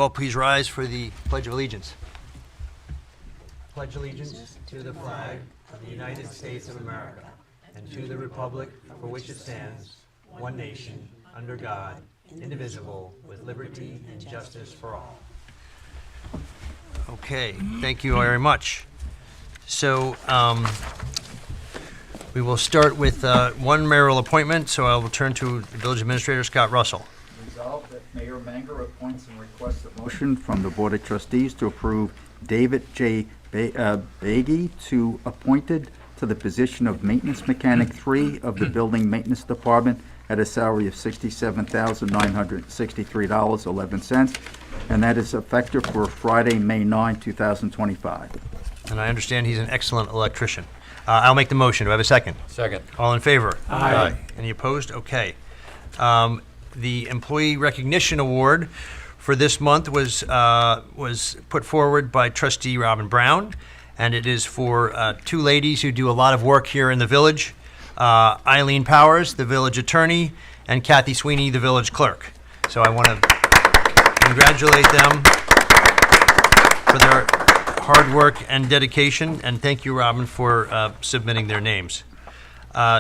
all please rise for the Pledge of Allegiance? Pledge allegiance to the flag of the United States of America and to the republic for which it stands, one nation, under God, indivisible, with liberty and justice for all. Okay, thank you very much. So we will start with one mayoral appointment, so I will turn to the Village Administrator, Scott Russell. Resolved that Mayor Manger appoints and requests a motion from the Board of Trustees to approve David J. Baggy to appointed to the position of Maintenance Mechanic 3 of the Building Maintenance Department at a salary of $67,963.11, and that is effective for Friday, May 9, 2025. And I understand he's an excellent electrician. I'll make the motion. Do I have a second? Second. All in favor? Aye. Any opposed? Okay. The Employee Recognition Award for this month was put forward by Trustee Robin Brown, and it is for two ladies who do a lot of work here in the village, Eileen Powers, the village attorney, and Kathy Sweeney, the village clerk. So I want to congratulate them for their hard work and dedication, and thank you, Robin, for submitting their names.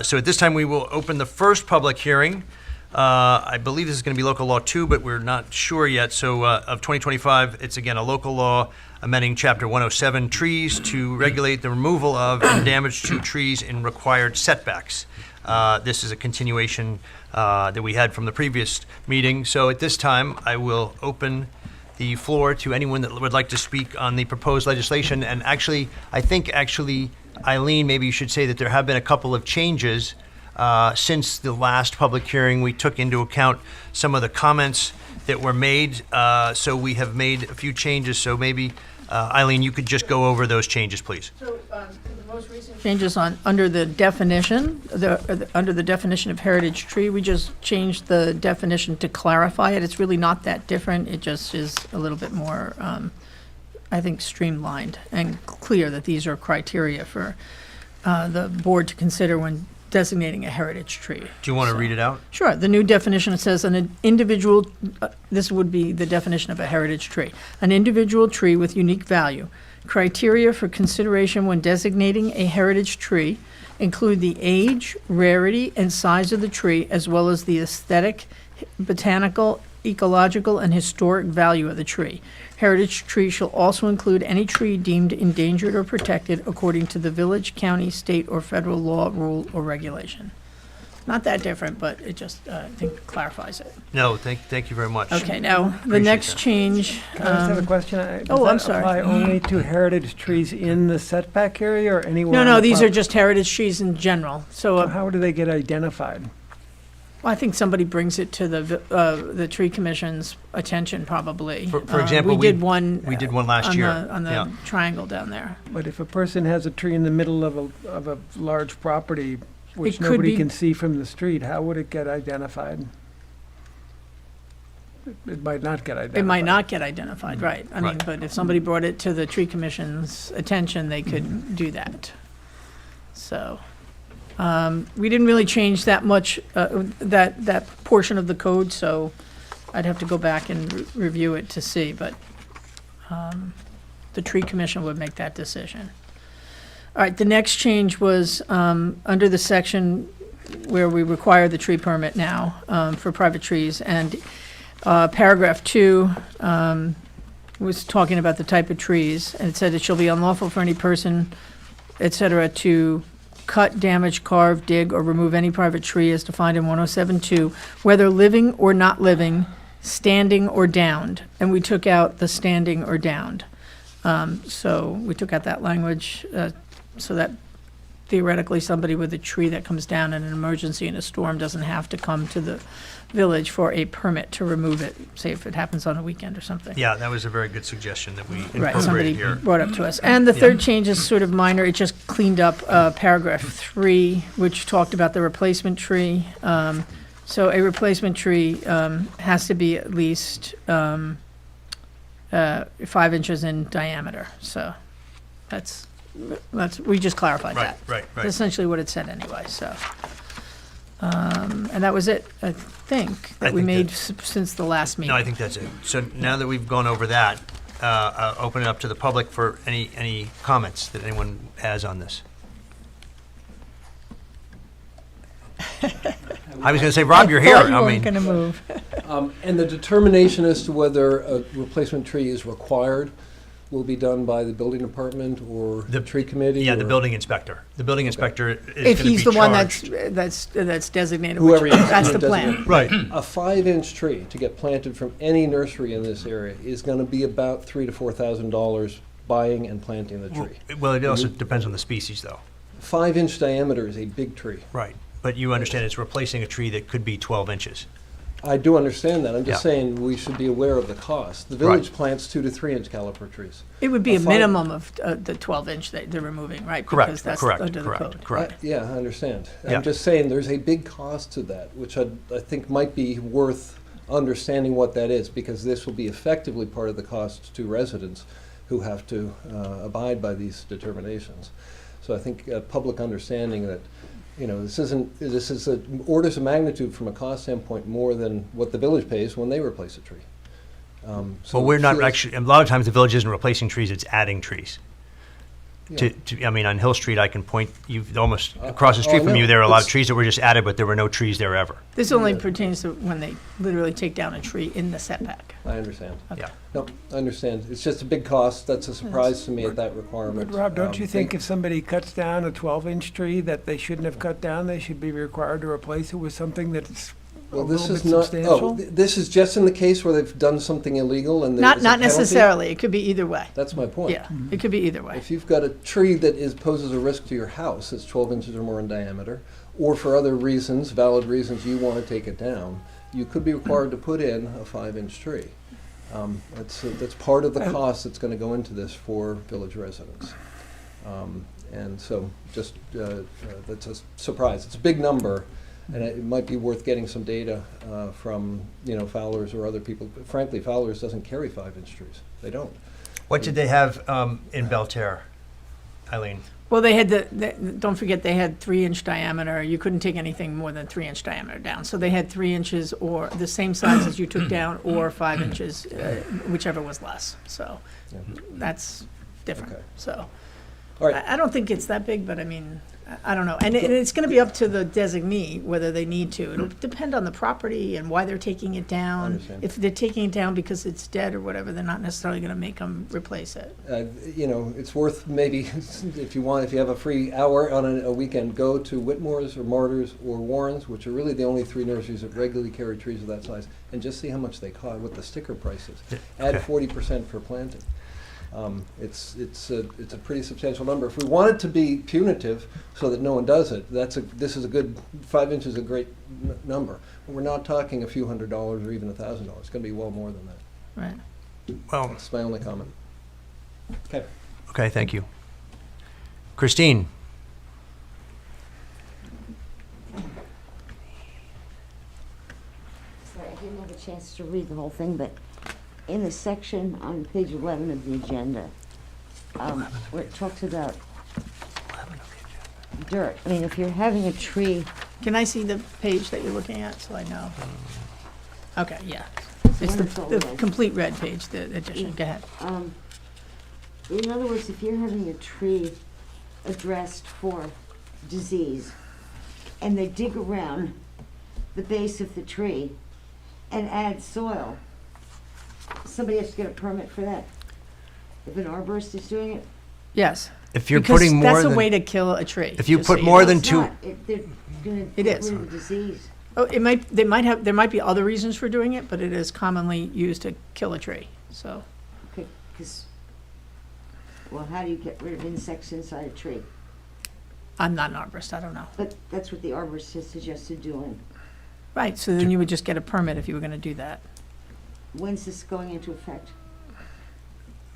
So at this time, we will open the first public hearing. I believe this is going to be local law 2, but we're not sure yet. So of 2025, it's again a local law amending Chapter 107, trees, to regulate the removal of and damage to trees in required setbacks. This is a continuation that we had from the previous meeting. So at this time, I will open the floor to anyone that would like to speak on the proposed legislation. And actually, I think Eileen, maybe you should say that there have been a couple of changes since the last public hearing. We took into account some of the comments that were made, so we have made a few changes. So maybe, Eileen, you could just go over those changes, please. So the most recent changes under the definition, under the definition of heritage tree, we just changed the definition to clarify it. It's really not that different. It just is a little bit more, I think, streamlined and clear that these are criteria for the board to consider when designating a heritage tree. Do you want to read it out? Sure. The new definition, it says an individual, this would be the definition of a heritage tree, an individual tree with unique value. Criteria for consideration when designating a heritage tree include the age, rarity, and size of the tree, as well as the aesthetic, botanical, ecological, and historic value of the tree. Heritage tree shall also include any tree deemed endangered or protected according to the village, county, state, or federal law, rule, or regulation. Not that different, but it just, I think, clarifies it. No, thank you very much. Okay, now, the Appreciate next that. change. Can I just have a question? oh, I'm Does that sorry. apply only to heritage trees in the setback area or anywhere? No, on no, the these are prop- just heritage trees in general. So So how do they get identified? I think somebody brings it to the tree commission's attention, probably. For example, we did one. we did one last on year. on the Yeah. triangle down there. But if a person has a tree in the middle of a large property, which It could nobody be- can see from the street, how would it get identified? It might not get identified. It might not get identified, right? I mean, Right. but if somebody brought it to the tree commission's attention, they could do that. So, we didn't really change that much, that portion of the code, so I'd have to go back and review it to see, but the tree commission would make that decision. All right, the next change was under the section where we require the tree permit now for private trees, and paragraph 2 was talking about the type of trees, and it said it shall be unlawful for any person, et cetera, to cut, damage, carve, dig, or remove any private tree as defined in 107.2, whether living or not living, standing or downed. And we took out the standing or downed. So we took out that language so that theoretically somebody with a tree that comes down in an emergency in a storm doesn't have to come to the village for a permit to remove it, say if it happens on a weekend or something. Yeah, that was a very good suggestion that we Right, somebody incorporated here. brought up to us. And the third change is sort of minor. It just cleaned up paragraph 3, which talked about the replacement tree. So a replacement tree has to be at least 5 inches in diameter. So that's we just clarified that. Right. That's essentially what it said anyway, so. And that was it, I think, that we think made that- since the last meeting. No, I think that's it. So now that we've gone over that, I'll open it up to the public for any comments that anyone has on this. I was going to say, Rob, you're here. Thought you I weren't mean, gonna move. And the determination as to whether a replacement tree is required will be done by the building department or the tree committee? yeah, the or building inspector. The building inspector is going to be If he's the one charged. that's designated, Whoever which- he is, that's the designated. plan. Right. A 5-inch tree to get planted from any nursery in this area is going to be about $3,000 to $4,000 buying and planting the tree. Well, it also depends on the species, though. 5-inch diameter is a big tree. Right. But you understand it's replacing a tree that could be 12 inches. I do understand that. I'm just Yeah. saying we should be aware of the cost. The Right. village plants 2 to 3-inch caliper trees. It would be a A five- minimum of the 12-inch that they're removing, right? Correct, Because that's correct, under the correct, code. correct. Yeah, I understand. Yeah. I'm just saying there's a big cost to that, which I think might be worth understanding what that is, because this will be effectively part of the cost to residents who have to abide by these determinations. So I think public understanding that, this is orders of magnitude from a cost standpoint more than what the village pays when they replace a tree. So Well, we're it not feels- actually, a lot of times the village isn't replacing trees, it's adding trees. Yeah. I mean, on Hill Street, I can point, you've almost, across the oh, street I from you, know. there are a lot of It's- trees that were just added, but there were no trees there ever. This only pertains to when they literally take down a tree in the setback. I understand. Yeah. No, I understand. It's just a big cost. That's a surprise to me at that requirement. But Rob, don't you think they- if somebody cuts down a 12-inch tree that they shouldn't have cut down, they should be required to replace it with something that's a Well, this little is bit not, substantial? this is just in the case where they've done something illegal and there's Not a penalty? necessarily, it could be either way. That's my point. Yeah, it could be either way. If you've got a tree that poses a risk to your house, that's 12 inches or more in diameter, or for other reasons, valid reasons, you want to take it down, you could be required to put in a 5-inch tree. That's part of the cost that's going to go into this for village residents. And so just, that's a surprise. It's a big number, and it might be worth getting some data from, Fowler's or other people. Frankly, Fowler's doesn't carry 5-inch trees. They don't. What did they have in Belterre, Eileen? Well, they had don't forget, they had 3-inch diameter. You couldn't take anything more than 3-inch diameter down. So they had 3 inches or the same size as you took down, or 5 inches, whichever was less. So Yeah. that's different. Okay. So All right. I don't think it's that big, but I mean, I don't know. And it's going to be up to the designee whether they need to. It'll depend on the property and why they're taking it down. understand. If they're taking it down because it's dead or whatever, they're not necessarily going to make them replace it. It's worth maybe, if you have a free hour on a weekend, go to Whitmore's or Martyrs or Warren's, which are really the only 3 nurseries that regularly carry trees of that size, and just see how much they cost, what the sticker price is. Add Okay. 40% for planting. It's a pretty substantial number. If we want it to be punitive so that no one does it, this is a good, 5 inches is a great number. But we're not talking a few $100s or even $1,000. It's going to be well more than that. Right. Well, That's my only comment. Okay. okay, thank you. Christine? Sorry, I didn't have a chance to read the whole thing, but in the section on page 11 of the agenda, where it talks about dirt, I mean, if you're having a tree, Can I see the page that you're looking at so I know? Okay, yeah. It's Wonderful, the yes. complete red page, the addition. Go ahead. in other words, if you're having a tree addressed for disease, and they dig around the base of the tree and add soil, somebody has to get a permit for that. If an arborist is doing it? Yes. If you're Because putting more that's a than, way to kill a tree. if you just so put more know. than It's two, not. They're gonna It get is. rid of the disease. Oh, there might be other reasons for doing it, but it is commonly used to kill a tree, so. Okay, because, well, how do you get rid of insects inside a tree? I'm not an arborist, I don't know. But that's what the arborist has suggested doing. Right, so then you would just get a permit if you were gonna do that. When's this going into effect?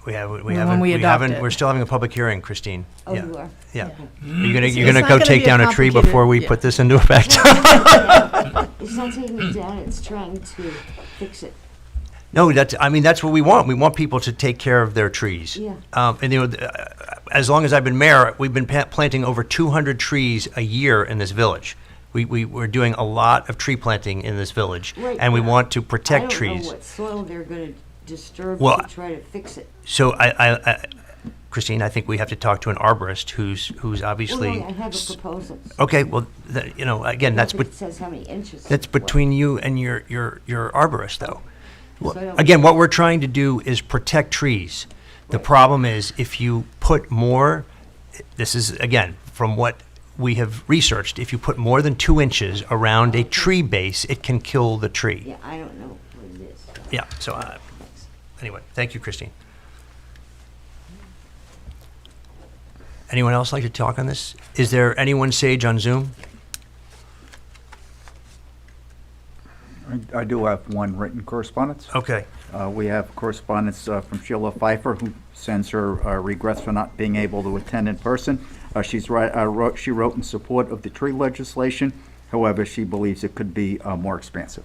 we When haven't, we adopt it. we're still having a public hearing, Christine. Oh, Yeah. you are? Yeah. Okay. You're It's gonna not go gonna take be a down a tree complicated- before we yeah. put this into effect? It's not taking it down, it's trying to fix it. No, that's what we want. We want people to take care of their trees. Yeah. And as long as I've been mayor, we've been planting over 200 trees a year in this village. We're doing a lot of tree planting in this village, Right, and we but want to I protect don't know trees. what soil they're gonna disturb Well, to try to fix it. So Christine, I think we have to talk to an arborist who's Well, obviously. no, I have a proposal. Okay, well, again, that's It says how many inches. that's between you and your arborist, though. Well, So I don't- again, what we're trying to do is protect trees. The problem is if you put more, this is, again, from what we have researched, if you put more than 2 inches around a tree base, it can kill the tree. Yeah, I don't know what it is. Yeah, so, anyway, thank you, Christine. Anyone else like to talk on this? Is there anyone sage on Zoom? I do have one written correspondence. Okay, We have correspondence from Sheila Pfeiffer, who sends her regrets for not being able to attend in person. She wrote in support of the tree legislation. However, she believes it could be more expansive.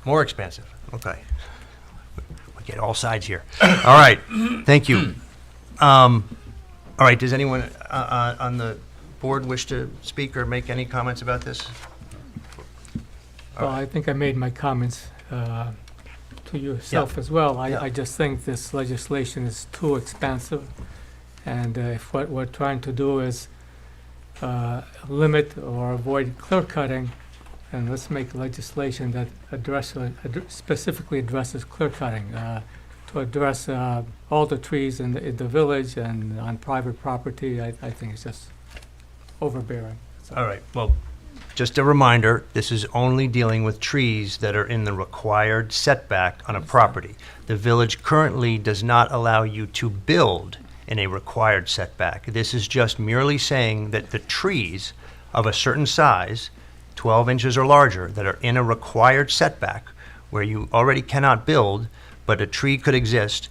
more expensive, okay. We get all sides here. All right, thank you. All right, does anyone on the board wish to speak or make any comments about this? Well, I think I made my comments to yourself as well. Yeah. I just think this legislation is too expansive, and if what we're trying to do is limit or avoid clear cutting, and let's make legislation that specifically addresses clear cutting, to address all the trees in the village and on private property. I think it's just overbearing. All right, well, just a reminder, this is only dealing with trees that are in the required setback on a property. The village currently does not allow you to build in a required setback. This is just merely saying that the trees of a certain size, 12 inches or larger, that are in a required setback where you already cannot build, but a tree could exist,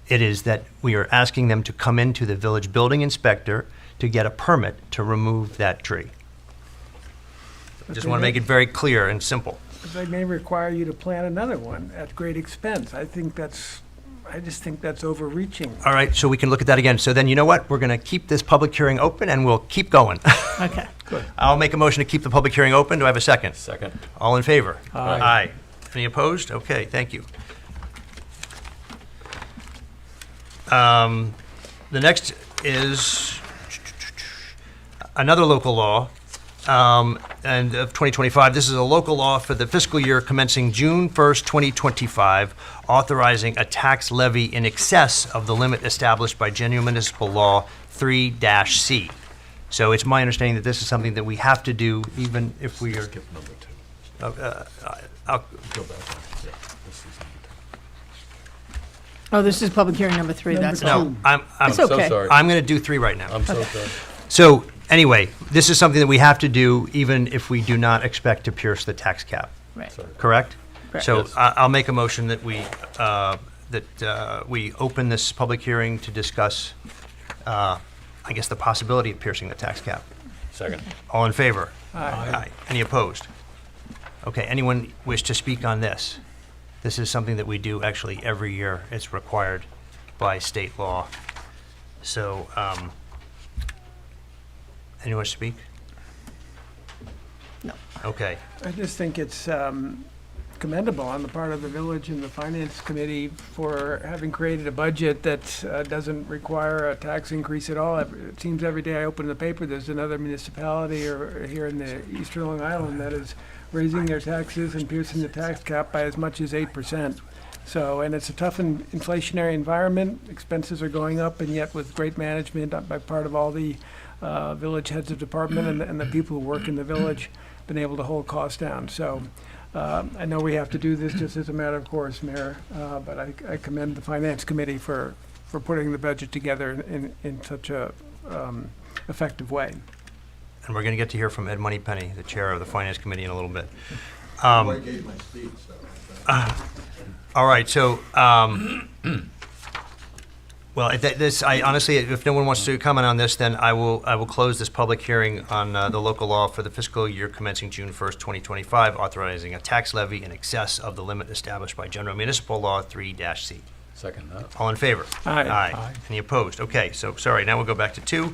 it is that we are asking them to come into the village building inspector to get a permit to remove that tree. Just want to make it very clear and simple. But they may require you to plant another one at great expense. I just think that's overreaching. All right, so we can look at that again. So then, you know what? We're going to keep this public hearing open, and we'll keep going. Okay. I'll make a motion to keep the public hearing open. Do I have a second? Second. All in favor? Aye. Aye. Any opposed? Okay, thank you. The next is another local law, and of 2025. This is a local law for the fiscal year commencing June 1st, 2025, authorizing a tax levy in excess of the limit established by General Municipal Law 3-C. So it's my understanding that this is something that we have to do even if we are. Skip number 2. I'll- Go back one. Yeah, this is number 2. Oh, this is public hearing number 3, that's all. No, I'm It's okay. So sorry. I'm going to do 3 right now. I'm so sorry. So, anyway, this is something that we have to do even if we do not expect to pierce the tax cap, Right. Sorry. correct? Correct. So Yes. I'll make a motion that we open this public hearing to discuss, I guess, the possibility of piercing the tax cap. Second. All in favor? Aye. Any opposed? Okay, anyone wish to speak on this? This is something that we do actually every year. It's required by state law. So, anyone speak? No. Okay. I just think it's commendable on the part of the village and the finance committee for having created a budget that doesn't require a tax increase at all. It seems every day I open the paper, there's another municipality or here in the eastern Long Island that is raising their taxes and piercing the tax cap by as much as 8%. So, and it's a tough inflationary environment. Expenses are going up, and yet with great management by part of all the village heads of department and the people who work in the village, been able to hold costs down. So I know we have to do this just as a matter of course, Mayor, but I commend the Finance Committee for putting the budget together in such a effective way. And we're going to get to hear from Ed Moneypenny, the chair of the Finance Committee, in a little bit. All right, so, well, I honestly, if no one wants to comment on this, then I will close this public hearing on the local law for the fiscal year commencing June 1st, 2025, authorizing a tax levy in excess of the limit established by General Municipal Law 3-C. Second. All in favor? Aye. Aye. Any opposed? Okay, so, sorry, now we'll go back to 2.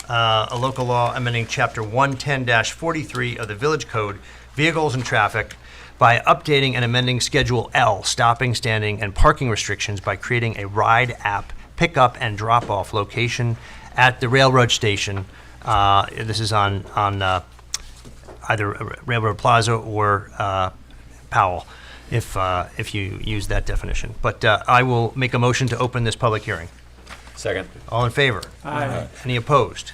a local law amending Chapter 110-43 of the Village Code, Vehicles and Traffic, by updating and amending Schedule L, stopping, standing, and parking restrictions by creating a ride app pickup and drop-off location at the railroad station. This is on either Railroad Plaza or Powell, if you use that definition. But I will make a motion to open this public hearing. Second. All in favor? Aye. Any opposed?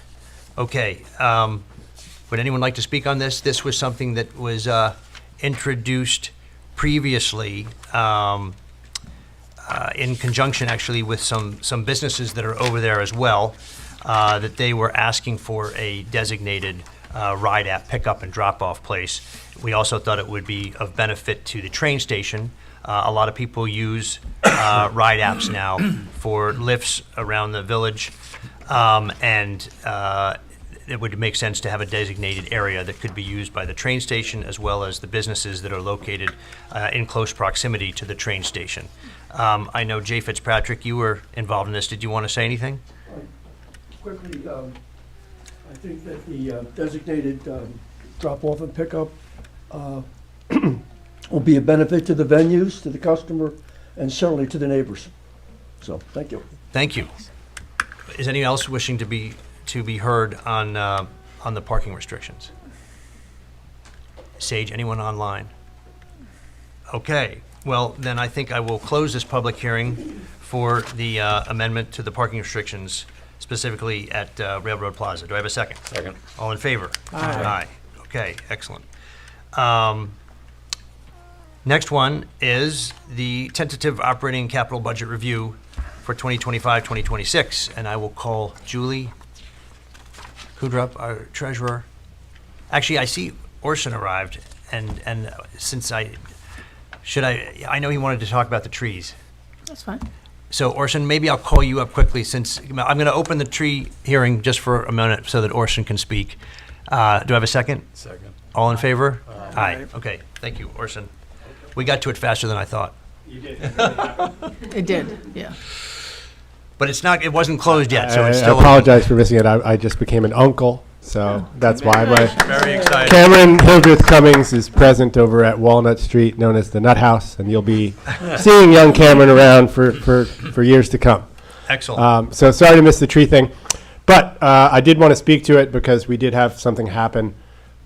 Okay. Would anyone like to speak on this? This was something that was introduced previously in conjunction, actually, with some businesses that are over there as well, that they were asking for a designated ride app pickup and drop-off place. We also thought it would be of benefit to the train station. A lot of people use ride apps now for lifts around the village, and it would make sense to have a designated area that could be used by the train station as well as the businesses that are located in close proximity to the train station. I know Jay Fitzpatrick, you were involved in this. Did you want to say anything? Quickly, I think that the designated drop-off and pickup will be a benefit to the venues, to the customer, and certainly to the neighbors. So, thank you. Thank you. Is anyone else wishing to be heard on the parking restrictions? Sage, anyone online? Okay, well, then I think I will close this public hearing for the amendment to the parking restrictions, specifically at Railroad Plaza. Do I have a second? Second. All in favor? Aye. Okay, excellent. Next one is the tentative operating capital budget review for 2025-2026, and I will call Julie Kudrup, our treasurer. Actually, I see Orson arrived, and since I know he wanted to talk about the trees. That's fine. So Orson, maybe I'll call you up quickly since I'm going to open the tree hearing just for a minute so that Orson can speak. Do I have a second? Second. All in favor? Aye. Okay, thank you, Orson. We got to it faster than I thought. It did, yeah. But it wasn't closed yet, so it's I still. apologize for missing it. I just became an uncle, so that's why my Very excited. Cameron Hildreth Cummings is present over at Walnut Street, known as the Nut House, and you'll be seeing young Cameron around for years to come. Excellent. So sorry to miss the tree thing, but I did want to speak to it because we did have something happen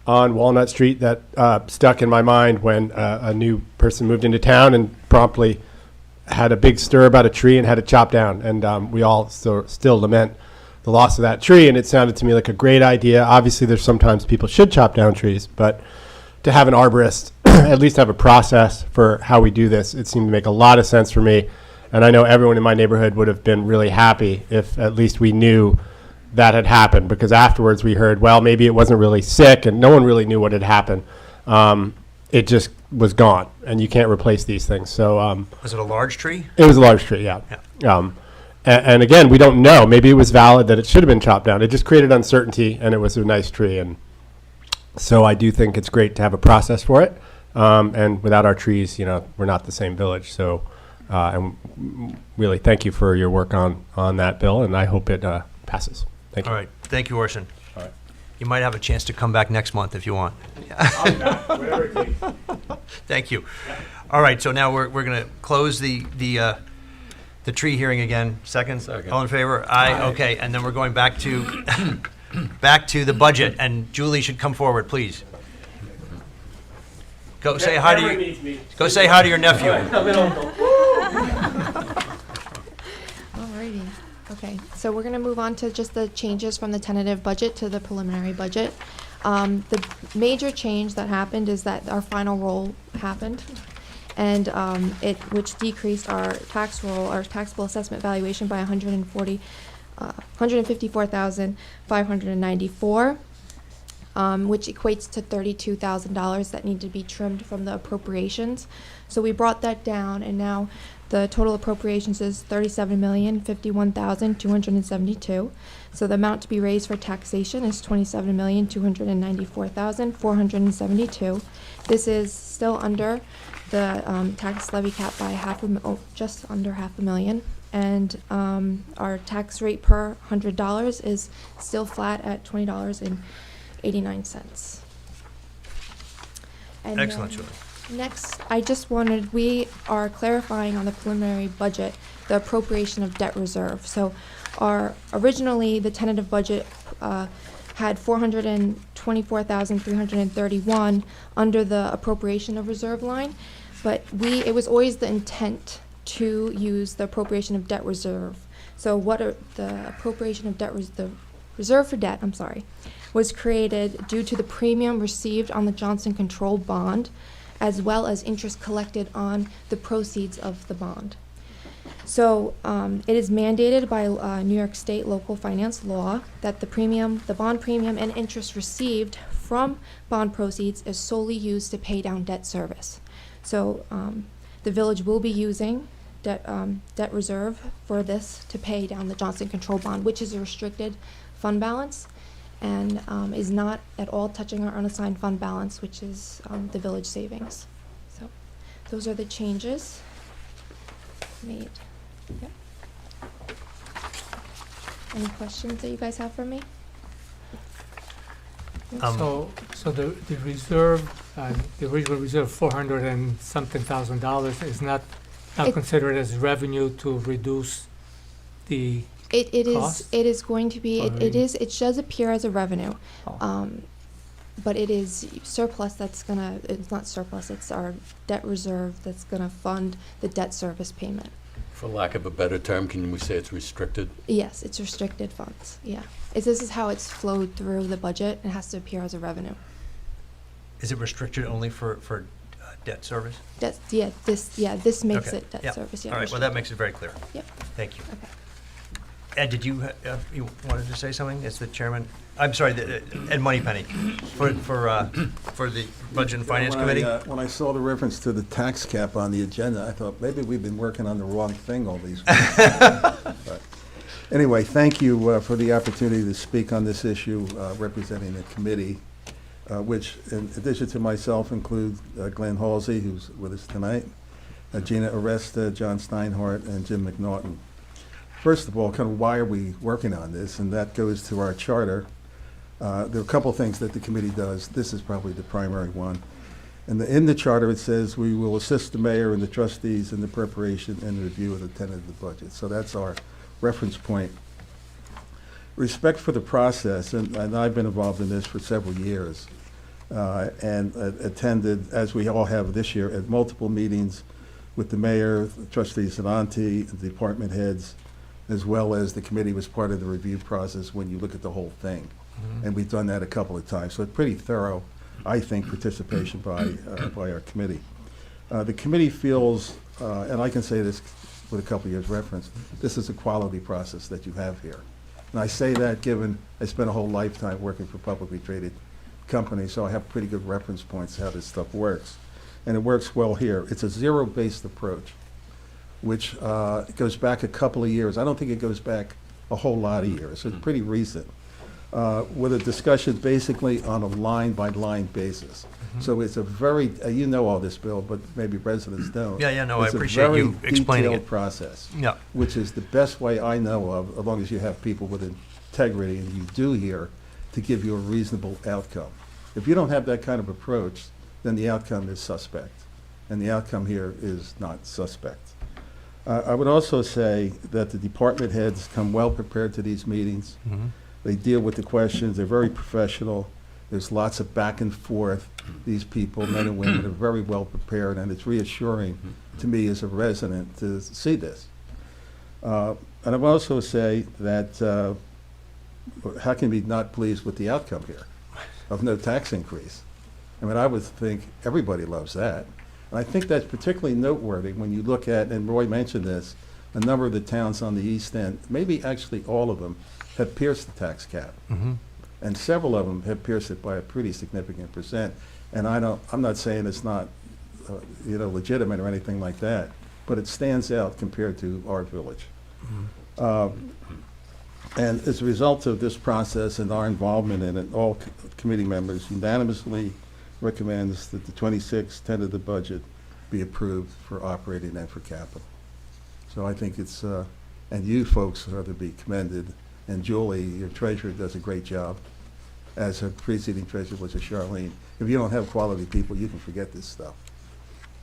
on Walnut Street that stuck in my mind when a new person moved into town and promptly had a big stir about a tree and had it chopped down. And we all still lament the loss of that tree. And it sounded to me like a great idea. Obviously, there's sometimes people should chop down trees, but to have an arborist at least have a process for how we do this, it seemed to make a lot of sense for me. And I know everyone in my neighborhood would have been really happy if at least we knew that had happened, because afterwards we heard, well, maybe it wasn't really sick and no one really knew what had happened. It just was gone, and you can't replace these things. So Was it a large tree? it was a large tree, yeah. And again, we don't know. Maybe it was valid that it should have been chopped down. It just created uncertainty, and it was a nice tree. And so I do think it's great to have a process for it. And without our trees, we're not the same village. So, and really thank you for your work on that bill, and I hope it passes. Thank you. All right, thank you, Orson. All right. You might have a chance to come back next month if you want. Thank you. All right, so now we're going to close the tree hearing again. Second? Second. All in favor? Aye. Okay, and then we're going back to the budget, and Julie should come forward, please. Go say hi to your nephew. Alrighty, okay, so we're gonna move on to just the changes from the tentative budget to the preliminary budget. The major change that happened is that our final roll happened, and which decreased our tax roll, our taxable assessment valuation by $154,594, which equates to $32,000 that need to be trimmed from the appropriations. So we brought that down, and now the total appropriations is $37,051,272. So the amount to be raised for taxation is $27,294,472. This is still under the tax levy cap by just under $500,000. and our tax rate per $100 is still flat at $20.89. And Excellent, then Julie. next, we are clarifying on the preliminary budget the appropriation of debt reserve. So originally, the tentative budget had 424,331 under the appropriation of reserve line, but it was always the intent to use the appropriation of debt reserve. So the appropriation of the reserve for debt, was created due to the premium received on the Johnson Control bond, as well as interest collected on the proceeds of the bond. So it is mandated by New York State local finance law that the bond premium and interest received from bond proceeds is solely used to pay down debt service. So the village will be using debt reserve for this to pay down the Johnson Control bond, which is a restricted fund balance and is not at all touching our unassigned fund balance, which is the village savings. So those are the changes made. Yep. Any questions that you guys have for me? So the reserve, the original reserve, 400 and something thousand dollars, is not It- considered as revenue to reduce the It is cost? going to be it does appear as a revenue, but it is surplus it's not surplus, it's our debt reserve that's gonna fund the debt service payment. For lack of a better term, can we say it's restricted? Yes, it's restricted funds. Yeah, this is how it's flowed through the budget. It has to appear as a revenue. Is it restricted only for debt service? This makes Okay. it debt Yep. service. Yeah. All right, well, that makes it very clear. Yep. Thank you. Okay. Ed, did you wanted to say something as the chairman? I'm sorry, Ed Moneypenny, for the Budget and Finance Committee? When I saw the reference to the tax cap on the agenda, I thought maybe we've been working on the wrong thing all these weeks. But anyway, thank you for the opportunity to speak on this issue representing the committee, which in addition to myself include Glenn Halsey, who's with us tonight, Gina Aresta, John Steinhardt, and Jim McNaughton. First of all, kind of why are we working on this? And that goes to our charter. There are a couple things that the committee does. This is probably the primary one. And in the charter, it says we will assist the mayor and the trustees in the preparation and review of the tentative budget. So that's our reference point. Respect for the process, and I've been involved in this for several years, and attended, as we all have this year, at multiple meetings with the mayor, the trustees at Auntie, the department heads, as well as the committee was part of the review process when you look at the whole thing. And we've done that a couple of times. So it's pretty thorough, I think, participation by our committee. The committee feels, and I can say this with a couple of years reference, this is a quality process that you have here. And I say that given I spent a whole lifetime working for publicly traded companies, so I have pretty good reference points how this stuff works. And it works well here. It's a zero-based approach, which goes back a couple of years. I don't think it goes back a whole lot of years. It's pretty recent, with a discussion basically on a line-by-line basis. So it's a very, you know all this, Bill, but maybe residents don't. Yeah, no, I appreciate you explaining It's a very it. detailed process, Yeah. which is the best way I know of, as long as you have people with integrity, and you do here, to give you a reasonable outcome. If you don't have that kind of approach, then the outcome is suspect. And the outcome here is not suspect. I would also say that the department heads come well prepared to these meetings. They deal with the questions. They're very professional. There's lots of back and forth. These people, men and women, are very well prepared, and it's reassuring to me as a resident to see this. And I would also say that how can we be not pleased with the outcome here of no tax increase? I mean, I would think everybody loves that. And I think that's particularly noteworthy when you look at, and Roy mentioned this, a number of the towns on the East End, maybe actually all of them, have pierced the tax cap. And several of them have pierced it by a pretty significant percent. And I'm not saying it's not legitimate or anything like that, but it stands out compared to our village. And as a result of this process and our involvement in it, all committee members unanimously recommends that the 26 tentative budget be approved for operating and for capital. So I think it's And you folks are to be commended. And Julie, your treasurer, does a great job, as her preceding treasurer was a Charlene. If you don't have quality people, you can forget this stuff.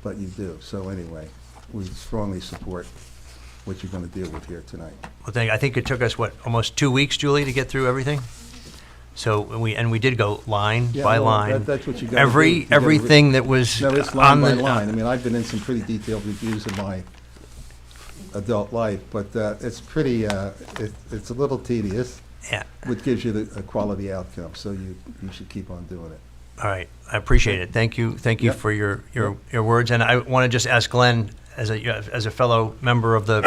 But you do. So anyway, we strongly support what you're going to deal with here tonight. Well, I think it took us, what, almost 2 weeks, Julie, to get through everything? So we did go line Yeah, by no, line. that's what you gotta do. You gotta Everything that was No, it's line on by the. line. I mean, I've been in some pretty detailed reviews in my adult life, but it's pretty, it's a little tedious, Yeah, which gives you a quality outcome, so you should keep on doing it. all right, I appreciate it. Thank you Yep. for your words. And I want to just ask Glenn, as a fellow member of the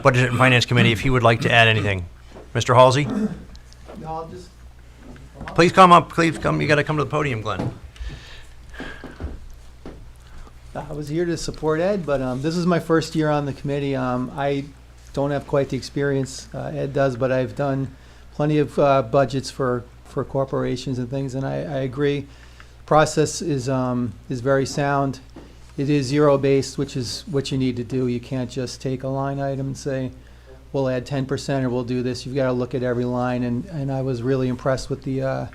Budget and Finance Committee, if he would like to add anything. Mr. Halsey? No, I'll just. Please come up, please come, you got to come to the podium, Glenn. I was here to support Ed, but this is my first year on the committee. I don't have quite the experience Ed does, but I've done plenty of budgets for corporations and things, and I agree. Process is very sound. It is zero-based, which is what you need to do. You can't just take a line item and say, we'll add 10% or we'll do this. You've got to look at every line, and I was really impressed with the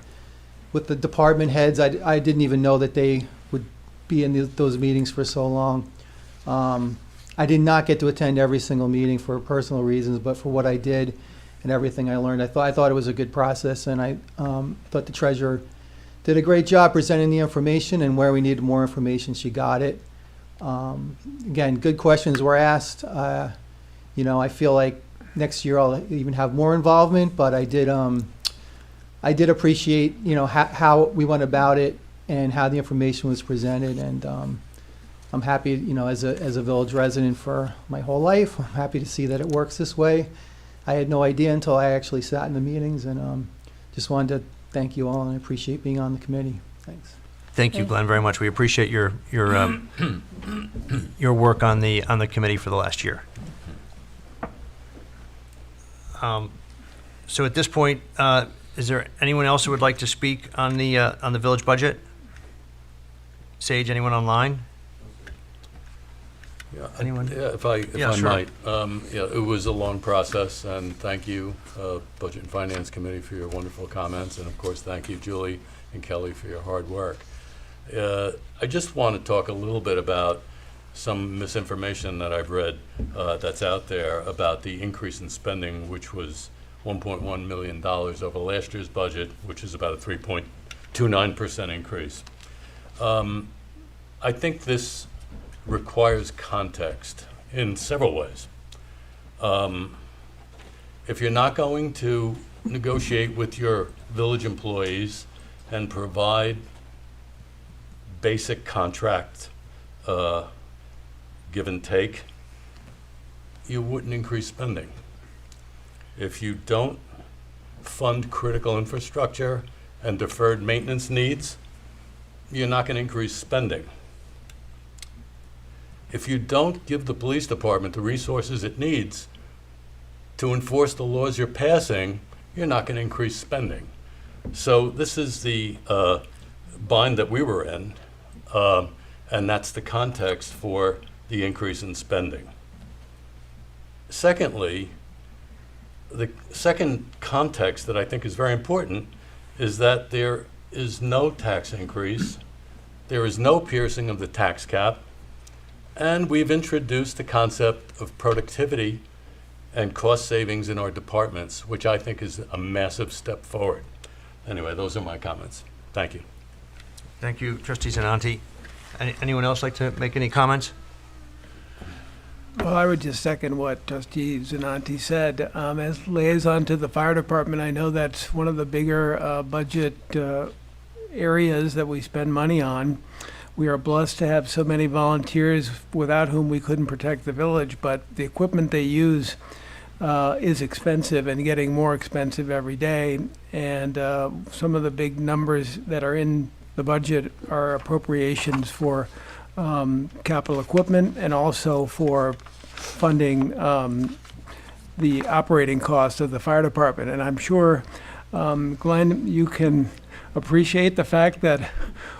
department heads. I didn't even know that they would be in those meetings for so long. I did not get to attend every single meeting for personal reasons, but for what I did and everything I learned, I thought it was a good process, and I thought the treasurer did a great job presenting the information, and where we needed more information, she got it. Again, good questions were asked. You know, I feel like next year I'll even have more involvement, but I did appreciate, you know, how we went about it and how the information was presented, and I'm happy, you know, as a village resident for my whole life, I'm happy to see that it works this way. I had no idea until I actually sat in the meetings, and just wanted to thank you all, and I appreciate being on the committee. Thanks. Thank you, Glenn, very much. We appreciate your work on the committee for the last year. So at this point, is there anyone else who would like to speak on the village budget? Sage, anyone online? Yeah, Anyone? Yeah, if I Yeah, sure. might. Yeah, it was a long process, and thank you, Budget and Finance Committee, for your wonderful comments, and of course, thank you, Julie and Kelly, for your hard work. I just want to talk a little bit about some misinformation that I've read that's out there about the increase in spending, which was $1.1 million over last year's budget, which is about a 3.29% increase. I think this requires context in several ways. If you're not going to negotiate with your village employees and provide basic contract give and take, you wouldn't increase spending. If you don't fund critical infrastructure and deferred maintenance needs, you're not going to increase spending. If you don't give the police department the resources it needs to enforce the laws you're passing, you're not going to increase spending. So this is the bind that we were in, and that's the context for the increase in spending. Secondly, the second context that I think is very important is that there is no tax increase, there is no piercing of the tax cap, and we've introduced the concept of productivity and cost savings in our departments, which I think is a massive step forward. Anyway, those are my comments. Thank you. Thank you, Trustee Zananti. Anyone else like to make any comments? Well, I would just second what Trustee Zananti said. As liaison to the fire department, I know that's one of the bigger budget areas that we spend money on. We are blessed to have so many volunteers without whom we couldn't protect the village, but the equipment they use is expensive and getting more expensive every day. And some of the big numbers that are in the budget are appropriations for capital equipment and also for funding the operating costs of the fire department. And I'm sure, Glenn, you can appreciate the fact that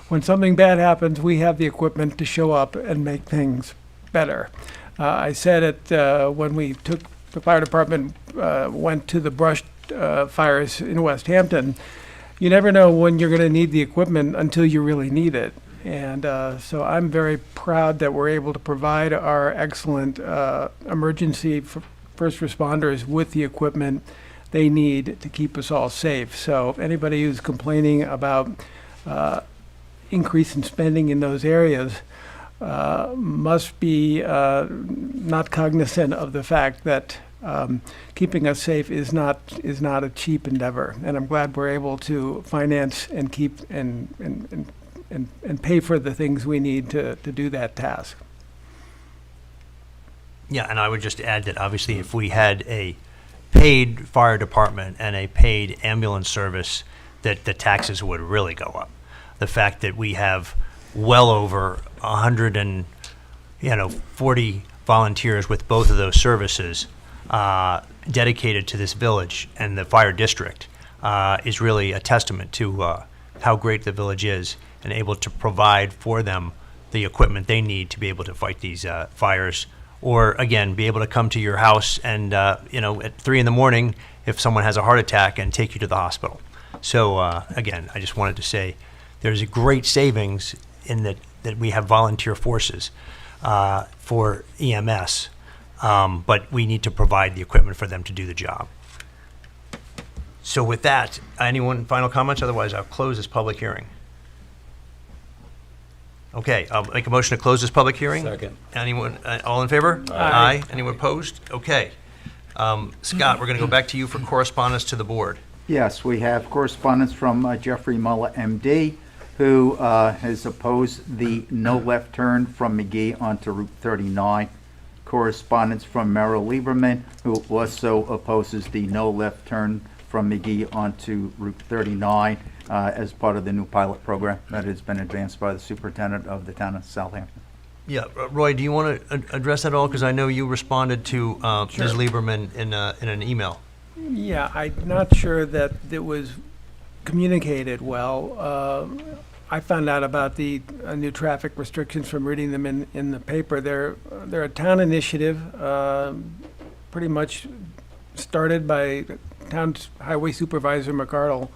when something bad happens, we have the equipment to show up and make things better. I said it when we took the fire department went to the brush fires in West Hampton, you never know when you're going to need the equipment until you really need it. And so I'm very proud that we're able to provide our excellent emergency first responders with the equipment they need to keep us all safe. So anybody who's complaining about increase in spending in those areas must be not cognizant of the fact that keeping us safe is not a cheap endeavor. And I'm glad we're able to finance and keep and pay for the things we need to do that task. Yeah, and I would just add that obviously if we had a paid fire department and a paid ambulance service, that the taxes would really go up. The fact that we have well over 140 volunteers with both of those services dedicated to this village and the fire district is really a testament to how great the village is and able to provide for them the equipment they need to be able to fight these fires, or again, be able to come to your house and at 3 a.m. if someone has a heart attack and take you to the hospital. So again, I just wanted to say there's a great savings in that we have volunteer forces for EMS, but we need to provide the equipment for them to do the job. So with that, anyone final comments? Otherwise, I'll close this public hearing. Okay, I'll make a motion to close this public hearing. Second. Anyone, all in favor? Aye. Anyone opposed? Okay. Scott, we're going to go back to you for correspondence to the board. Yes, we have correspondence from Jeffrey Muller, MD, who has opposed the no left turn from McGee onto Route 39. Correspondence from Merrill Lieberman, who also opposes the no left turn from McGee onto Route 39 as part of the new pilot program that has been advanced by the superintendent of the town of Southampton. Yeah, Roy, do you want to address that at all? Because I know you responded to Ms. Lieberman in an email. Yeah, I'm not sure that it was communicated well. I found out about the new traffic restrictions from reading them in the paper. They're a town initiative, pretty much started by town highway supervisor McArdle.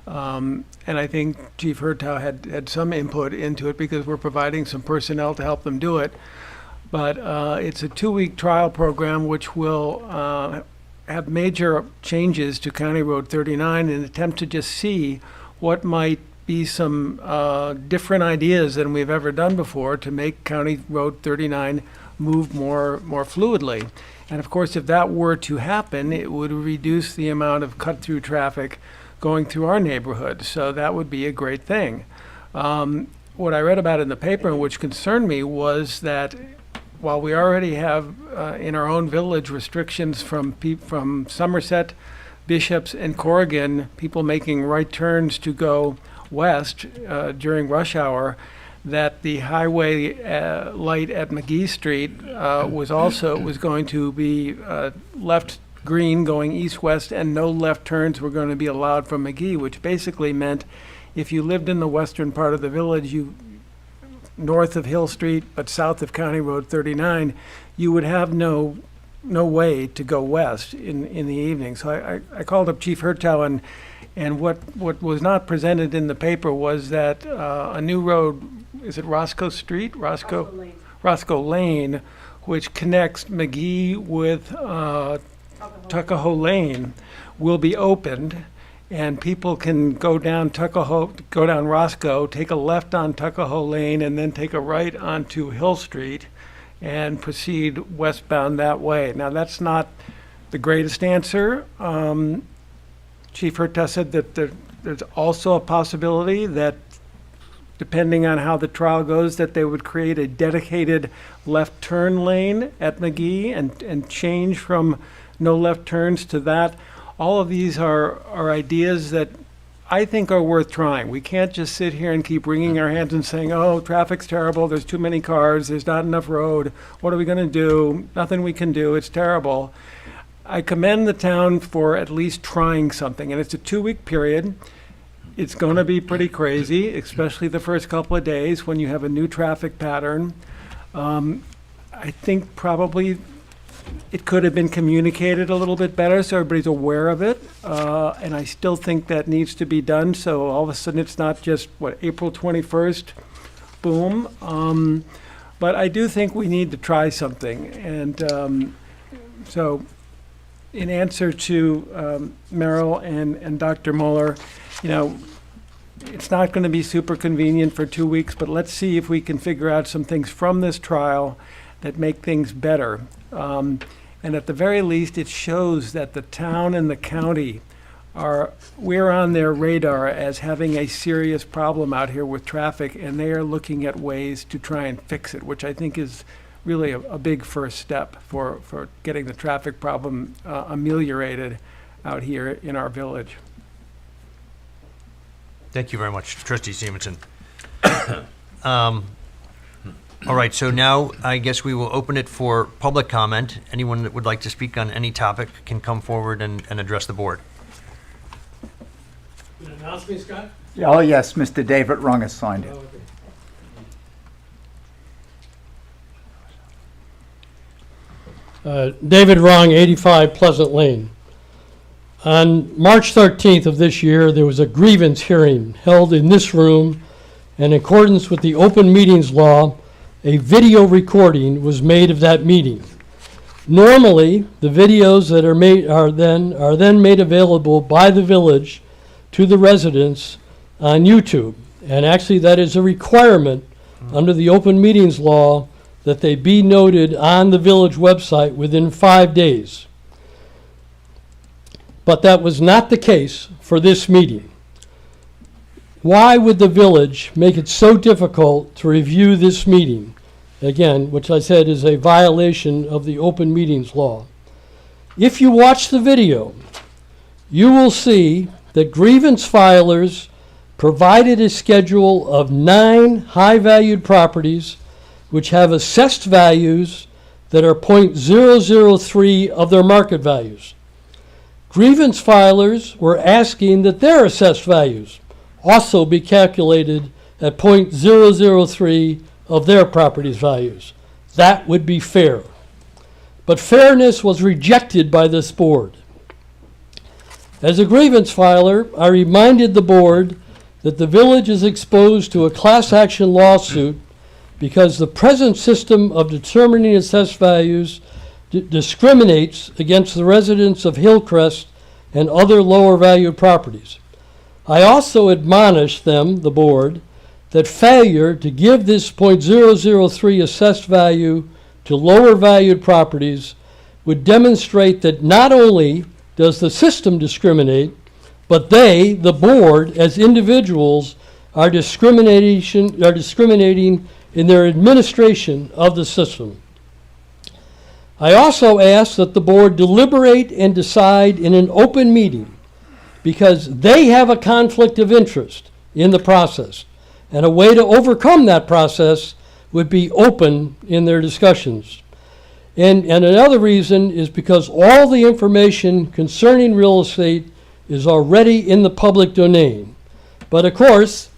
And I think Chief Hertow had some input into it because we're providing some personnel to help them do it. But it's a 2-week trial program which will have major changes to County Road 39 in an attempt to just see what might be some different ideas than we've ever done before to make County Road 39 move more fluidly. And of course, if that were to happen, it would reduce the amount of cut-through traffic going through our neighborhood. So that would be a great thing. What I read about in the paper, which concerned me, was that while we already have in our own village restrictions from Somerset, Bishops, and Corrigan, people making right turns to go west during rush hour, that the highway light at McGee Street was going to be left green going east-west, and no left turns were going to be allowed from McGee, which basically meant if you lived in the western part of the village, north of Hill Street but south of County Road 39, you would have no way to go west in the evening. So I called up Chief Hertow, and what was not presented in the paper was that a new road, is it Roscoe Street? Roscoe Lane, which connects McGee with Tuckahoe Lane, will be opened, and people can go down Roscoe, take a left on Tuckahoe Lane, and then take a right onto Hill Street and proceed westbound that way. Now, that's not the greatest answer. Chief Hertow said that there's also a possibility that, depending on how the trial goes, that they would create a dedicated left turn lane at McGee and change from no left turns to that. All of these are ideas that I think are worth trying. We can't just sit here and keep wringing our hands and saying, oh, traffic's terrible, there's too many cars, there's not enough road, what are we going to do? Nothing we can do, it's terrible. I commend the town for at least trying something, and it's a 2-week period. It's going to be pretty crazy, especially the first couple of days when you have a new traffic pattern. I think probably it could have been communicated a little bit better so everybody's aware of it. And I still think that needs to be done, so all of a sudden it's not just, April 21st, boom. But I do think we need to try something. And so in answer to Merrill and Dr. Mueller, it's not going to be super convenient for 2 weeks, but let's see if we can figure out some things from this trial that make things better. And at the very least, it shows that the town and the county we're on their radar as having a serious problem out here with traffic, and they are looking at ways to try and fix it, which I think is really a big first step for getting the traffic problem ameliorated out here in our village. Thank you very much, Trustee Stevenson. All right, so now I guess we will open it for public comment. Anyone that would like to speak on any topic can come forward and address the board. You announce me, Scott? Oh, yes, Mr. David Rung has signed it. David Rung, 85 Pleasant Lane. On March 13th of this year, there was a grievance hearing held in this room, and in accordance with the open meetings law, a video recording was made of that meeting. Normally, the videos that are then made available by the village to the residents on YouTube. And actually, that is a requirement under the open meetings law that they be noted on the village website within 5 days. But that was not the case for this meeting. Why would the village make it so difficult to review this meeting? Again, which I said is a violation of the open meetings law. If you watch the video, you will see that grievance filers provided a schedule of 9 high-valued properties which have assessed values that are 0.003 of their market values. Grievance filers were asking that their assessed values also be calculated at 0.003 of their property's values. That would be fair. But fairness was rejected by this board. As a grievance filer, I reminded the board that the village is exposed to a class action lawsuit because the present system of determining assessed values discriminates against the residents of Hillcrest and other lower valued properties. I also admonished them, the board, that failure to give this 0.003 assessed value to lower valued properties would demonstrate that not only does the system discriminate, but they, the board, as individuals, are discriminating in their administration of the system. I also ask that the board deliberate and decide in an open meeting because they have a conflict of interest in the process. And a way to overcome that process would be open in their discussions. And another reason is because all the information concerning real estate is already in the public domain. But of course,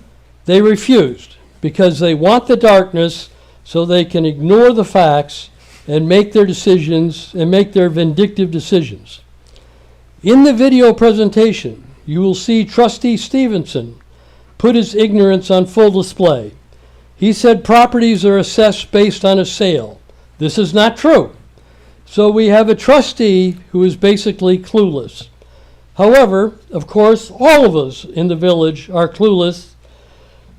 they refused because they want the darkness so they can ignore the facts and make their decisions and make their vindictive decisions. In the video presentation, you will see Trustee Stevenson put his ignorance on full display. He said properties are assessed based on a sale. This is not true. So we have a trustee who is basically clueless. However, of course, all of us in the village are clueless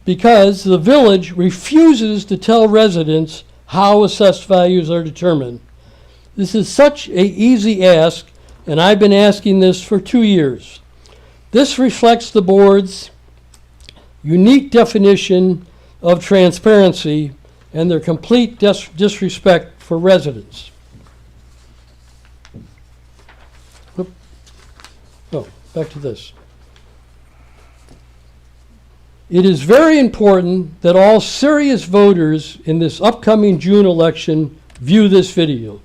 because the village refuses to tell residents how assessed values are determined. This is such an easy ask, and I've been asking this for 2 years. This reflects the board's unique definition of transparency and their complete disrespect for residents. Oh, back to this. It is very important that all serious voters in this upcoming June election view this video.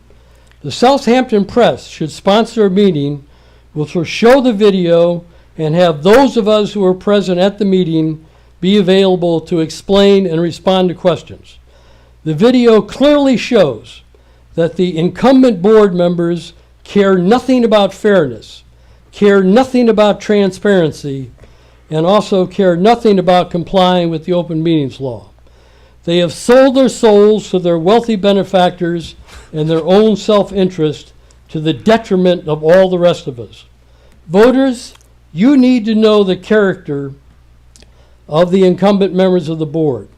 The Southampton Press should sponsor a meeting which will show the video and have those of us who are present at the meeting be available to explain and respond to questions. The video clearly shows that the incumbent board members care nothing about fairness, care nothing about transparency, and also care nothing about complying with the open meetings law. They have sold their souls to their wealthy benefactors and their own self-interest to the detriment of all the rest of us. Voters, you need to know the character of the incumbent members of the board.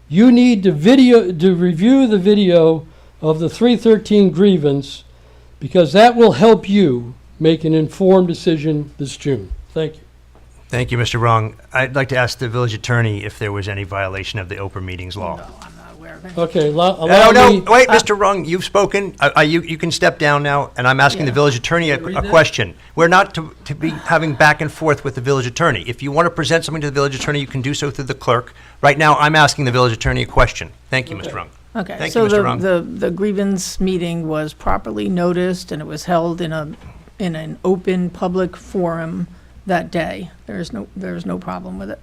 You need to review the video of the 313 grievance, because that will help you make an informed decision this June. Thank you. Thank you, Mr. Rung. I'd like to ask the village attorney if there was any violation of the open meetings law. No, I'm not aware of it. Okay, allow No, me. wait, Mr. Rung, you've spoken. You can step down now, and I'm asking the Yeah. village attorney Read a that? question. We're not to be having back and forth with the village attorney. If you want to present something to the village attorney, you can do so through the clerk. Right now, I'm asking the village attorney a question. Thank you, Mr. Rung. Okay, Thank so you, Mr. Rung. the grievance meeting was properly noticed, and it was held in an open public forum that day. There's no problem with it.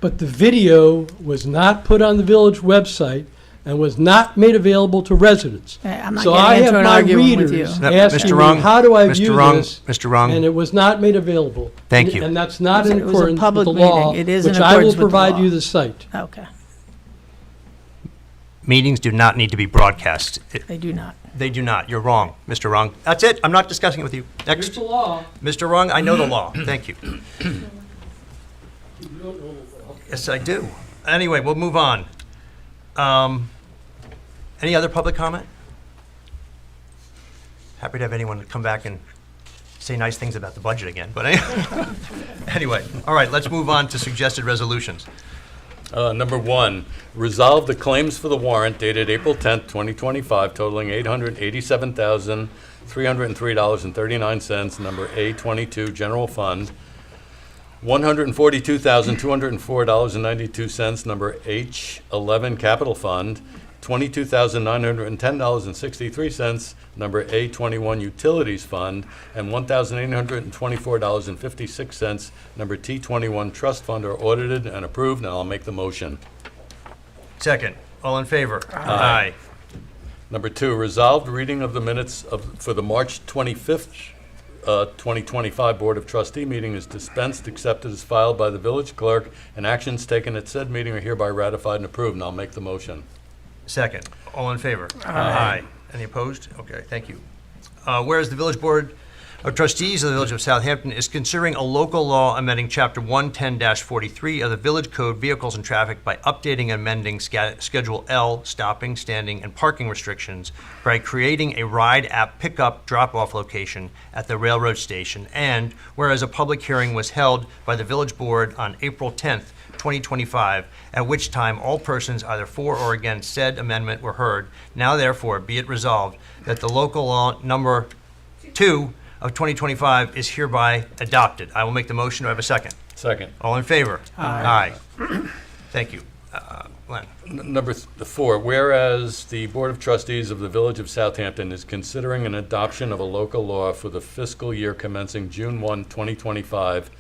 But the video was not put on the village website and was not made available to residents. I'm not So I getting have into an my argument with you. readers No, asking Mr. me, Rung, how do I Mr. view Rung, this? Mr. Rung. And it was not made available. Thank And- you. And that's not in It was a accordance with public the law, meeting. It is in which I will accordance with the provide law. you the site. Okay, Meetings do not need to be broadcast. they do not. They do not. You're wrong, Mr. Rung. That's it. I'm not discussing it with you. Next. law. Mr. Rung, I know the law. Thank you. Yes, I do. Anyway, we'll move on. Any other public comment? Happy to have anyone come back and say nice things about the budget again, but anyway. All right, let's move on to suggested resolutions. Number one, resolve the claims for the warrant dated April 10th, 2025, totaling $887,303.39, number A22, General Fund, $142,204.92, number H11, Capital Fund, $22,910.63, number A21, Utilities Fund, and $1,824.56, number T21, Trust Fund, are audited and approved, and I'll make the motion. Second, all in favor? Aye. Number two, resolved reading of the minutes for the March 25th, 2025 Board of Trustee meeting is dispensed, accepted as filed by the village clerk, and actions taken at said meeting are hereby ratified and approved, and I'll make the motion. Second, all in favor? Aye. Any opposed? Okay, thank you. Whereas the Village Board of Trustees of the Village of Southampton is considering a local law amending Chapter 110-43 of the Village Code Vehicles and Traffic by updating and amending Schedule L, stopping, standing, and parking restrictions by creating a ride app pickup drop-off location at the railroad station. And whereas a public hearing was held by the Village Board on April 10th, 2025, at which time all persons either for or against said amendment were heard. Now therefore be it resolved that the local law number 2 of 2025 is hereby adopted. I will make the motion. Do I have a second? Second. All in favor? Aye. Thank you. Glenn. Number four, whereas the Board of Trustees of the Village of Southampton is considering an adoption of a local law for the fiscal year commencing June 1, 2025,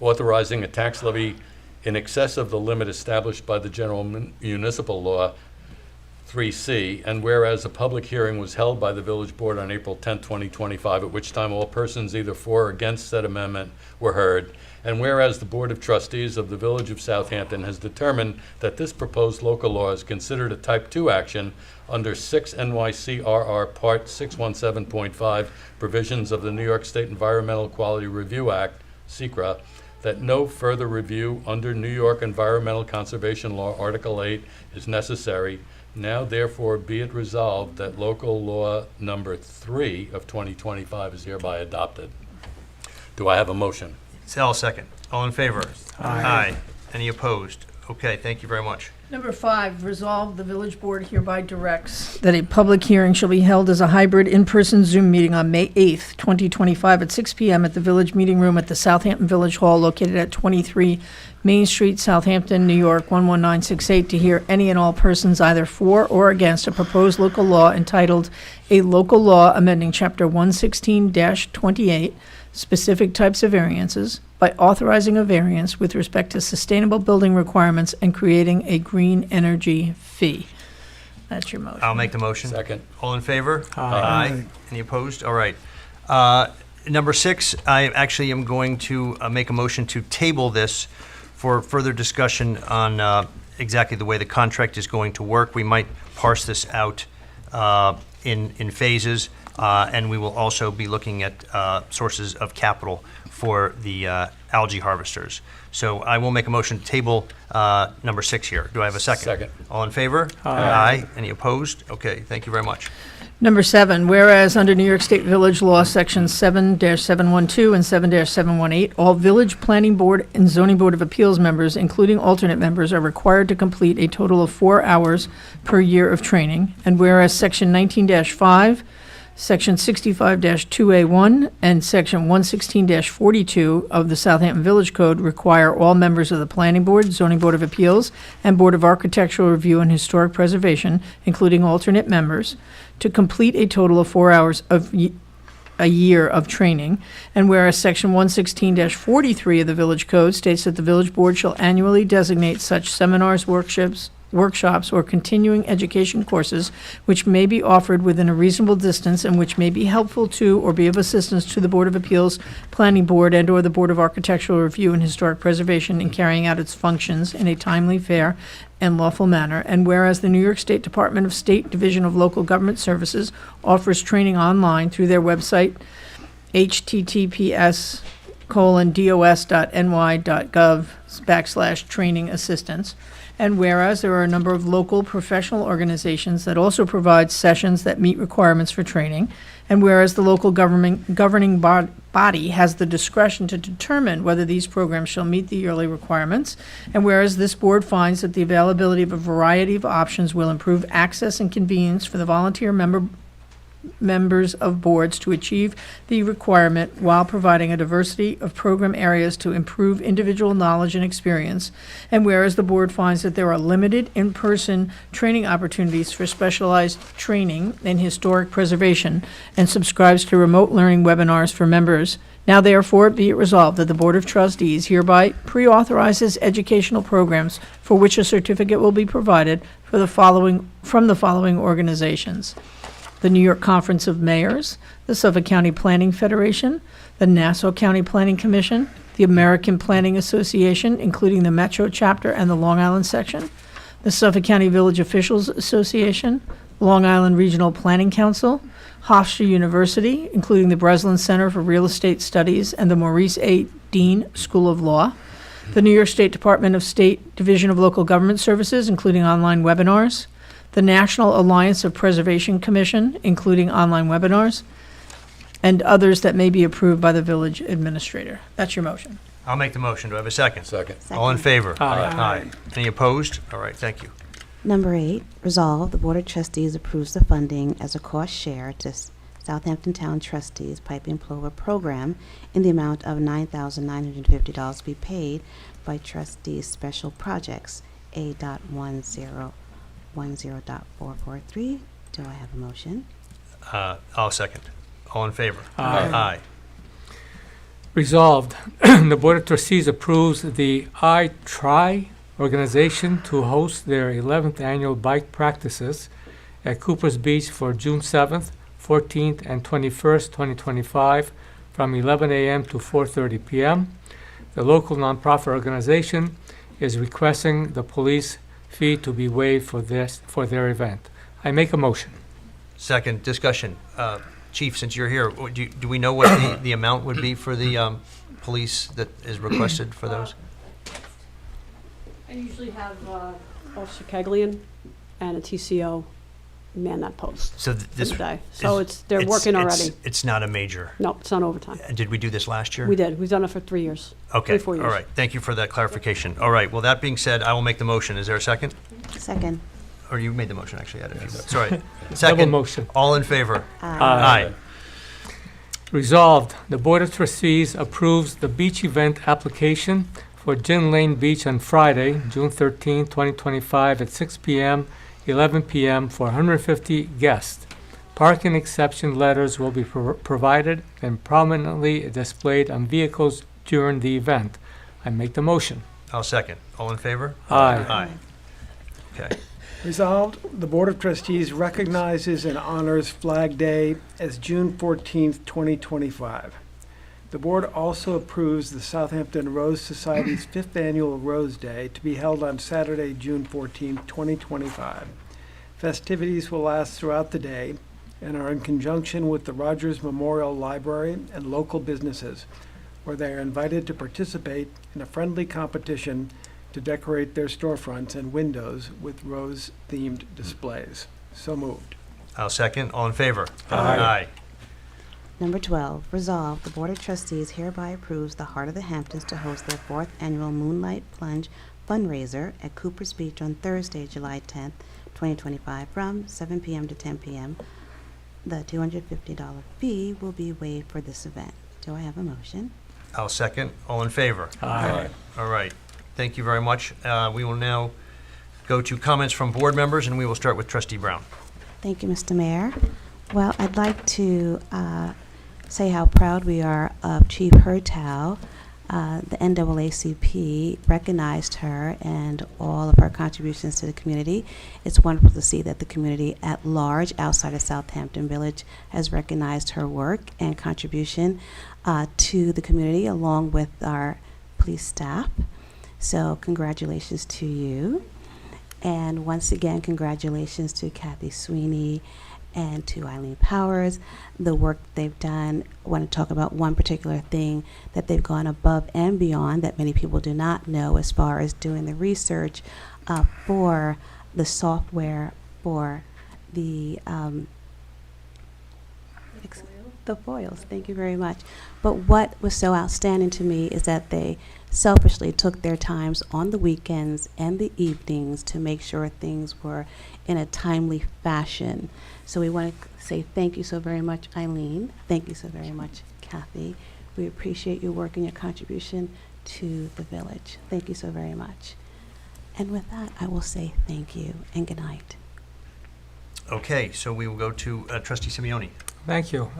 authorizing a tax levy in excess of the limit established by the General Municipal Law 3C, and whereas a public hearing was held by the Village Board on April 10, 2025, at which time all persons either for or against said amendment were heard, and whereas the Board of Trustees of the Village of Southampton has determined that this proposed local law is considered a Type 2 action under 6 NYCRR Part 617.5 provisions of the New York State Environmental Quality Review Act, SECRA, that no further review under New York Environmental Conservation Law, Article 8, is necessary. Now therefore be it resolved that local law number 3 of 2025 is hereby adopted. Do I have a motion? Sal, second. All in favor? Aye. Any opposed? Okay, thank you very much. Number 5, resolve the village board hereby directs that a public hearing shall be held as a hybrid in-person Zoom meeting on May 8th, 2025 at 6 p.m. at the Village Meeting Room at the Southampton Village Hall located at 23 Main Street, Southampton, New York, 11968, to hear any and all persons either for or against a proposed local law entitled A Local Law Amending Chapter 116-28, Specific Types of Variances, by authorizing a variance with respect to sustainable building requirements and creating a green energy fee. That's your motion. I'll make the motion. Second. All in favor? Aye. Any opposed? All right. Number 6, I actually am going to make a motion to table this for further discussion on exactly the way the contract is going to work. We might parse this out in phases, and we will also be looking at sources of capital for the algae harvesters. So I will make a motion to table number 6 here. Do I have a second? Second. All in favor? Aye. Any opposed? Okay, thank you very much. Number 7, whereas under New York State Village Law, Sections 7-712 and 7-718, all Village Planning Board and Zoning Board of Appeals members, including alternate members, are required to complete a total of 4 hours per year of training. And whereas Section 19-5, Section 65-2A1, and Section 116-42 of the Southampton Village Code require all members of the Planning Board, Zoning Board of Appeals, and Board of Architectural Review and Historic Preservation, including alternate members, to complete a total of 4 hours of a year of training. And whereas Section 116-43 of the Village Code states that the Village Board shall annually designate such seminars, workshops, or continuing education courses which may be offered within a reasonable distance and which may be helpful to or be of assistance to the Board of Appeals, Planning Board, and/or the Board of Architectural Review and Historic Preservation in carrying out its functions in a timely, fair, and lawful manner. And whereas the New York State Department of State Division of Local Government Services offers training online through their website, https:/dos.ny.gov/training assistance. And whereas there are a number of local professional organizations that also provide sessions that meet requirements for training, and whereas the local governing body has the discretion to determine whether these programs shall meet the yearly requirements, and whereas this board finds that the availability of a variety of options will improve access and convenience for the volunteer members of boards to achieve the requirement while providing a diversity of program areas to improve individual knowledge and experience. And whereas the board finds that there are limited in-person training opportunities for specialized training in historic preservation and subscribes to remote learning webinars for members, now therefore be it resolved that the Board of Trustees hereby pre-authorizes educational programs for which a certificate will be provided from the following organizations: the New York Conference of Mayors, the Suffolk County Planning Federation, the Nassau County Planning Commission, the American Planning Association, including the Metro Chapter and the Long Island section, the Suffolk County Village Officials Association, Long Island Regional Planning Council, Hofstra University, including the Breslin Center for Real Estate Studies and the Maurice A. Dean School of Law, the New York State Department of State Division of Local Government Services, including online webinars, the National Alliance of Preservation Commission, including online webinars, and others that may be approved by the village administrator. That's your motion. I'll make the motion. Do I have a second? Second. All in favor? Aye. Any opposed? All right, thank you. Number 8, resolve the Board of Trustees approves the funding as a cost share to Southampton Town Trustees Pipe and Plover Program in the amount of $9,950 to be paid by Trustees Special Projects A.1010.443. Do I have a motion? I'll second. All in favor? Aye. Resolved, the Board of Trustees approves the I Try organization to host their 11th annual bike practices at Cooper's Beach for June 7th, 14th, and 21st, 2025, from 11 a.m. to 4:30 p.m. The local nonprofit organization is requesting the police fee to be waived for their event. I make a motion. Second, discussion. Chief, since you're here, do we know what the amount would be for the police that is requested for those? I usually have Officer Keglian and a TCO man that post So for the day. So they're working already. It's not a major. No, it's not overtime. Did we do this last year? We did. We've done it for 3 years. Okay, 4 years. all right. Thank you for that clarification. All right, well, that being said, I will make the motion. Is there a second? Second. Or you made the motion, actually. I didn't. Yes. Sorry. Double Second. motion. All in favor? Aye. Resolved, the Board of Trustees approves the beach event application for Gin Lane Beach on Friday, June 13, 2025 at 6 p.m., 11 p.m. for 150 guests. Parking exception letters will be provided and prominently displayed on vehicles during the event. I make the motion. I'll second. All in favor? Aye. Aye. Okay. Resolved, the Board of Trustees recognizes and honors Flag Day as June 14th, 2025. The board also approves the Southampton Rose Society's 5th Annual Rose Day to be held on Saturday, June 14th, 2025. Festivities will last throughout the day and are in conjunction with the Rogers Memorial Library and local businesses, where they are invited to participate in a friendly competition to decorate their storefronts and windows with rose-themed displays. So moved. I'll second. All in favor? Aye. Number 12, resolve, the Board of Trustees hereby approves the Heart of the Hamptons to host their 4th annual Moonlight Plunge fundraiser at Cooper's Beach on Thursday, July 10th, 2025, from 7 p.m. to 10 p.m. The $250 fee will be waived for this event. Do I have a motion? I'll second. All in favor? Aye. All right. Thank you very much. We will now go to comments from board members, and we will start with Trustee Brown. Thank you, Mr. Mayor. Well, I'd like to say how proud we are of Chief Hertow. The NAACP recognized her and all of her contributions to the community. It's wonderful to see that the community at large outside of Southampton Village has recognized her work and contribution to the community, along with our police staff. So congratulations to you. And once again, congratulations to Kathy Sweeney and to Eileen Powers, the work they've done. I want to talk about one particular thing that they've gone above and beyond that many people do not know, as far as doing the research for the software for the foils. Thank you very much. But what was so outstanding to me is that they selfishly took their times on the weekends and the evenings to make sure things were in a timely fashion. So we want to say thank you so very much, Eileen. Thank you so very much, Kathy. We appreciate your work and your contribution to the village. Thank you so very much. And with that, I will say thank you and good night. Okay, so we will go to Trustee Simeoni. Thank you.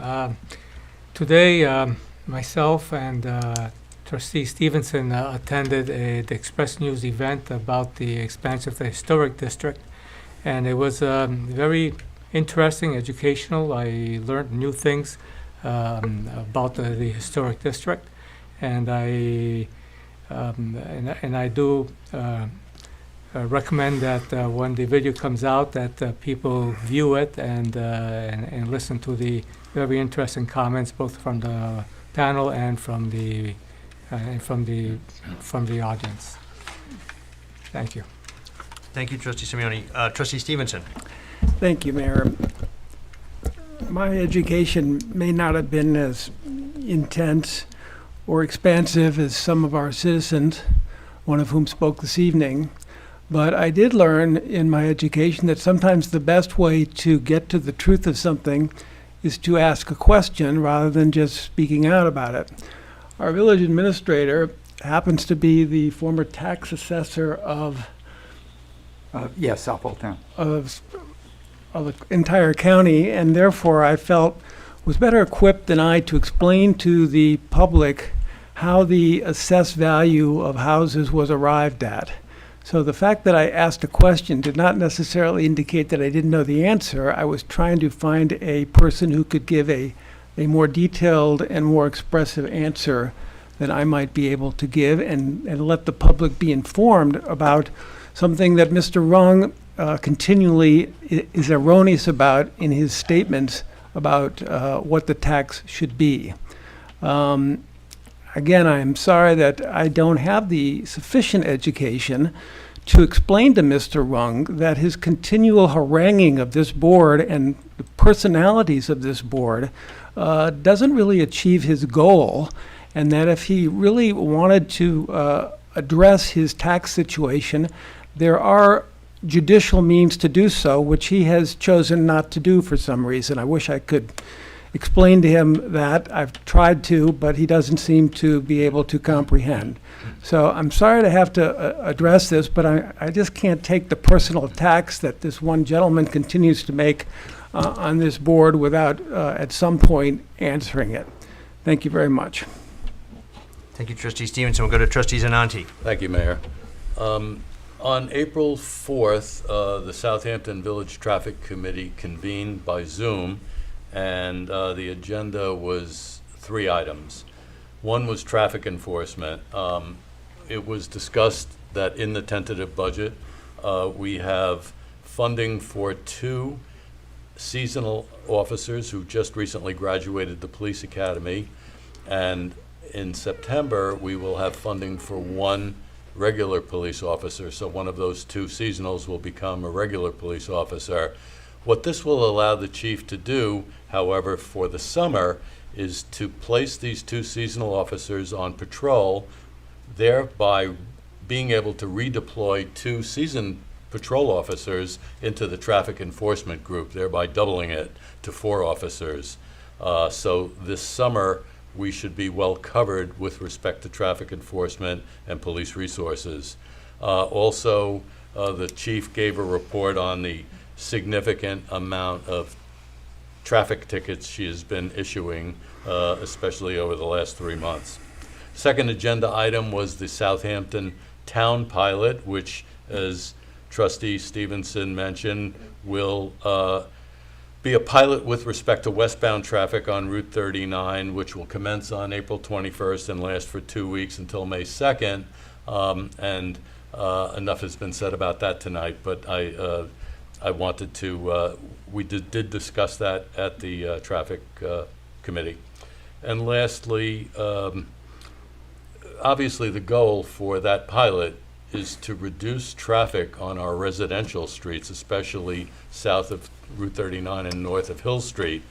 Today, myself and Trustee Stevenson attended the Express News event about the expansion of the historic district, and it was very interesting, educational. I learned new things about the historic district, and I do recommend that when the video comes out, that people view it and listen to the very interesting comments, both from the panel and from the audience. Thank you. Thank you, Trustee Simeoni. Trustee Stevenson. Thank you, Mayor. My education may not have been as intense or expansive as some of our citizens, one of whom spoke this evening, but I did learn in my education that sometimes the best way to get to the truth of something is to ask a question rather than just speaking out about it. Our village administrator happens to be the former tax assessor of South Town. of the entire county, and therefore I felt was better equipped than I to explain to the public how the assessed value of houses was arrived at. So the fact that I asked a question did not necessarily indicate that I didn't know the answer. I was trying to find a person who could give a more detailed and more expressive answer than I might be able to give, and let the public be informed about something that Mr. Rung continually is erroneous about in his statements about what the tax should be. Again, I'm sorry that I don't have the sufficient education to explain to Mr. Rung that his continual haranguing of this board and the personalities of this board doesn't really achieve his goal, and that if he really wanted to address his tax situation, there are judicial means to do so, which he has chosen not to do for some reason. I wish I could explain to him that. I've tried to, but he doesn't seem to be able to comprehend. So I'm sorry to have to address this, but I just can't take the personal attacks that this one gentleman continues to make on this board without at some point answering it. Thank you very much. Thank you, Trustee Stevenson. We'll go to Trustee Zananti. Thank you, Mayor. On April 4th, the Southampton Village Traffic Committee convened by Zoom, and the agenda was 3 items. One was traffic enforcement. It was discussed that in the tentative budget, we have funding for 2 seasonal officers who just recently graduated the police academy, and in September, we will have funding for 1 regular police officer, so one of those 2 seasonals will become a regular police officer. What this will allow the chief to do, however, for the summer, is to place these 2 seasonal officers on patrol, thereby being able to redeploy 2 seasoned patrol officers into the traffic enforcement group, thereby doubling it to 4 officers. So this summer, we should be well covered with respect to traffic enforcement and police resources. Also, the chief gave a report on the significant amount of traffic tickets she has been issuing, especially over the last 3 months. Second agenda item was the Southampton Town Pilot, which, as Trustee Stevenson mentioned, will be a pilot with respect to westbound traffic on Route 39, which will commence on April 21st and last for 2 weeks until May 2nd. Enough has been said about that tonight, but I wanted to, we did discuss that at the Traffic Committee. And lastly, obviously the goal for that pilot is to reduce traffic on our residential streets, especially south of Route 39 and north of Hill Street.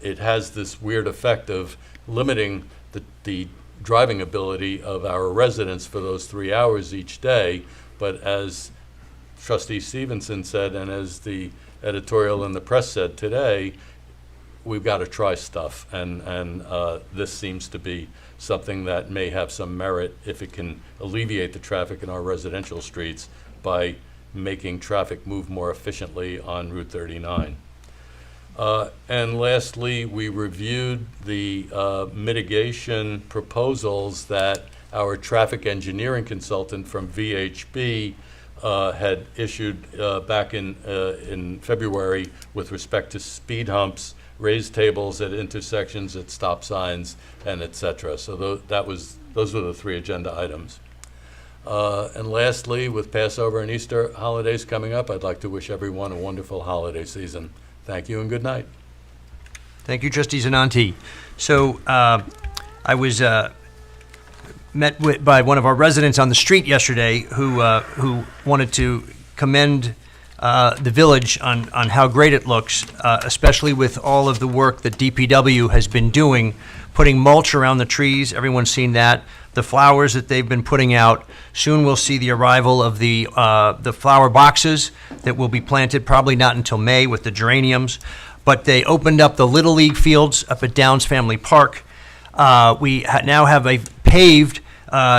It has this weird effect of limiting the driving ability of our residents for those 3 hours each day. But as Trustee Stevenson said, and as the editorial in the press said today, we've got to try stuff, and this seems to be something that may have some merit if it can alleviate the traffic in our residential streets by making traffic move more efficiently on Route 39. And lastly, we reviewed the mitigation proposals that our traffic engineering consultant from VHB had issued back in February with respect to speed humps, raised tables at intersections, at stop signs, and et cetera. So those were the 3 agenda items. And lastly, with Passover and Easter holidays coming up, I'd like to wish everyone a wonderful holiday season. Thank you and good night. Thank you, Trustee Zananti. So I was met by one of our residents on the street yesterday who wanted to commend the village on how great it looks, especially with all of the work that DPW has been doing, putting mulch around the trees. Everyone's seen that. The flowers that they've been putting out. Soon we'll see the arrival of the flower boxes that will be planted, probably not until May with the geraniums. But they opened up the Little League fields up at Downs Family Park. We now have a paved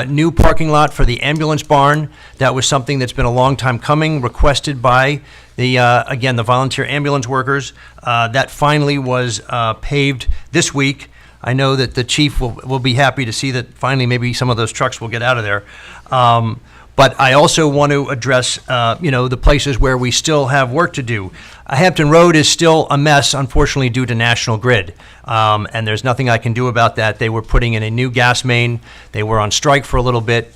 new parking lot for the ambulance barn. That was something that's been a long time coming, requested by the volunteer ambulance workers. That finally was paved this week. I know that the chief will be happy to see that finally maybe some of those trucks will get out of there. But I also want to address, the places where we still have work to do. Hampton Road is still a mess, unfortunately, due to National Grid. And there's nothing I can do about that. They were putting in a new gas main. They were on strike for a little bit.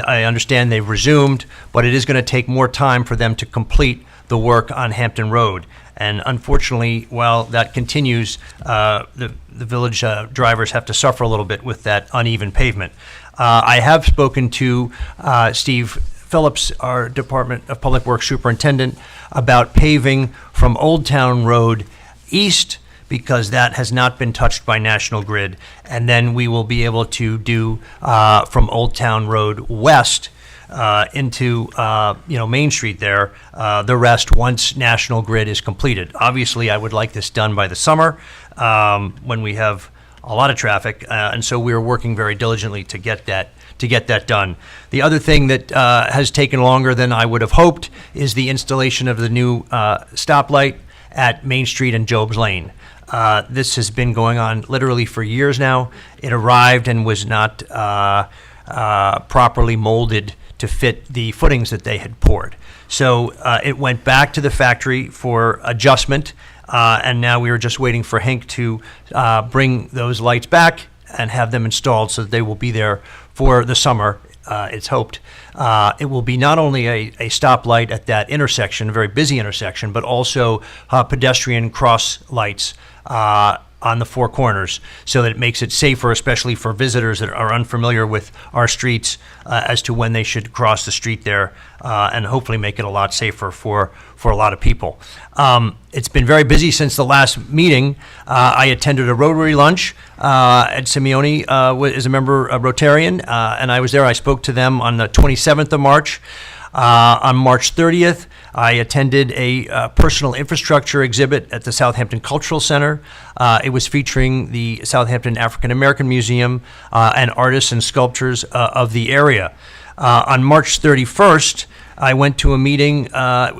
I understand they've resumed, but it is going to take more time for them to complete the work on Hampton Road. And unfortunately, while that continues, the village drivers have to suffer a little bit with that uneven pavement. I have spoken to Steve Phillips, our Department of Public Works Superintendent, about paving from Old Town Road east, because that has not been touched by National Grid. And then we will be able to do from Old Town Road west into Main Street there, the rest once National Grid is completed. Obviously, I would like this done by the summer when we have a lot of traffic, and so we're working very diligently to get that done. The other thing that has taken longer than I would have hoped is the installation of the new stoplight at Main Street and Job's Lane. This has been going on literally for years now. It arrived and was not properly molded to fit the footings that they had poured. So it went back to the factory for adjustment, and now we are just waiting for Henk to bring those lights back and have them installed so that they will be there for the summer, it's hoped. It will be not only a stoplight at that intersection, a very busy intersection, but also pedestrian cross lights on the four corners, so that it makes it safer, especially for visitors that are unfamiliar with our streets, as to when they should cross the street there, and hopefully make it a lot safer for a lot of people. It's been very busy since the last meeting. I attended a Rotary lunch. Ed Simeone is a member, a Rotarian, and I was there. I spoke to them on the 27th of March. On March 30th, I attended a personal infrastructure exhibit at the Southampton Cultural Center. It was featuring the Southampton African American Museum and artists and sculptors of the area. On March 31st, I went to a meeting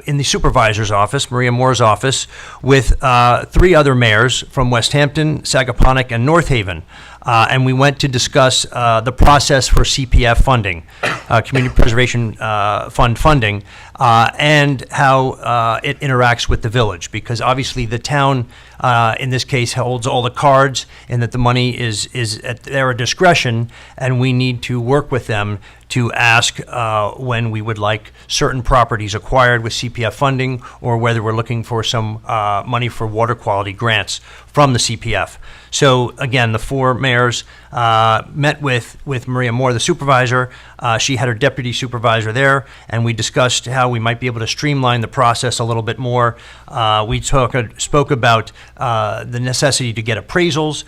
in the supervisor's office, Maria Moore's office, with 3 other mayors from West Hampton, Sagaponack, and North Haven. And we went to discuss the process for CPF funding, Community Preservation Fund funding, and how it interacts with the village. Because obviously the town, in this case, holds all the cards, and that the money is at their discretion, and we need to work with them to ask when we would like certain properties acquired with CPF funding, or whether we're looking for some money for water quality grants from the CPF. So again, the 4 mayors met with Maria Moore, the supervisor. She had her deputy supervisor there, and we discussed how we might be able to streamline the process a little bit more. We spoke about the necessity to get appraisals.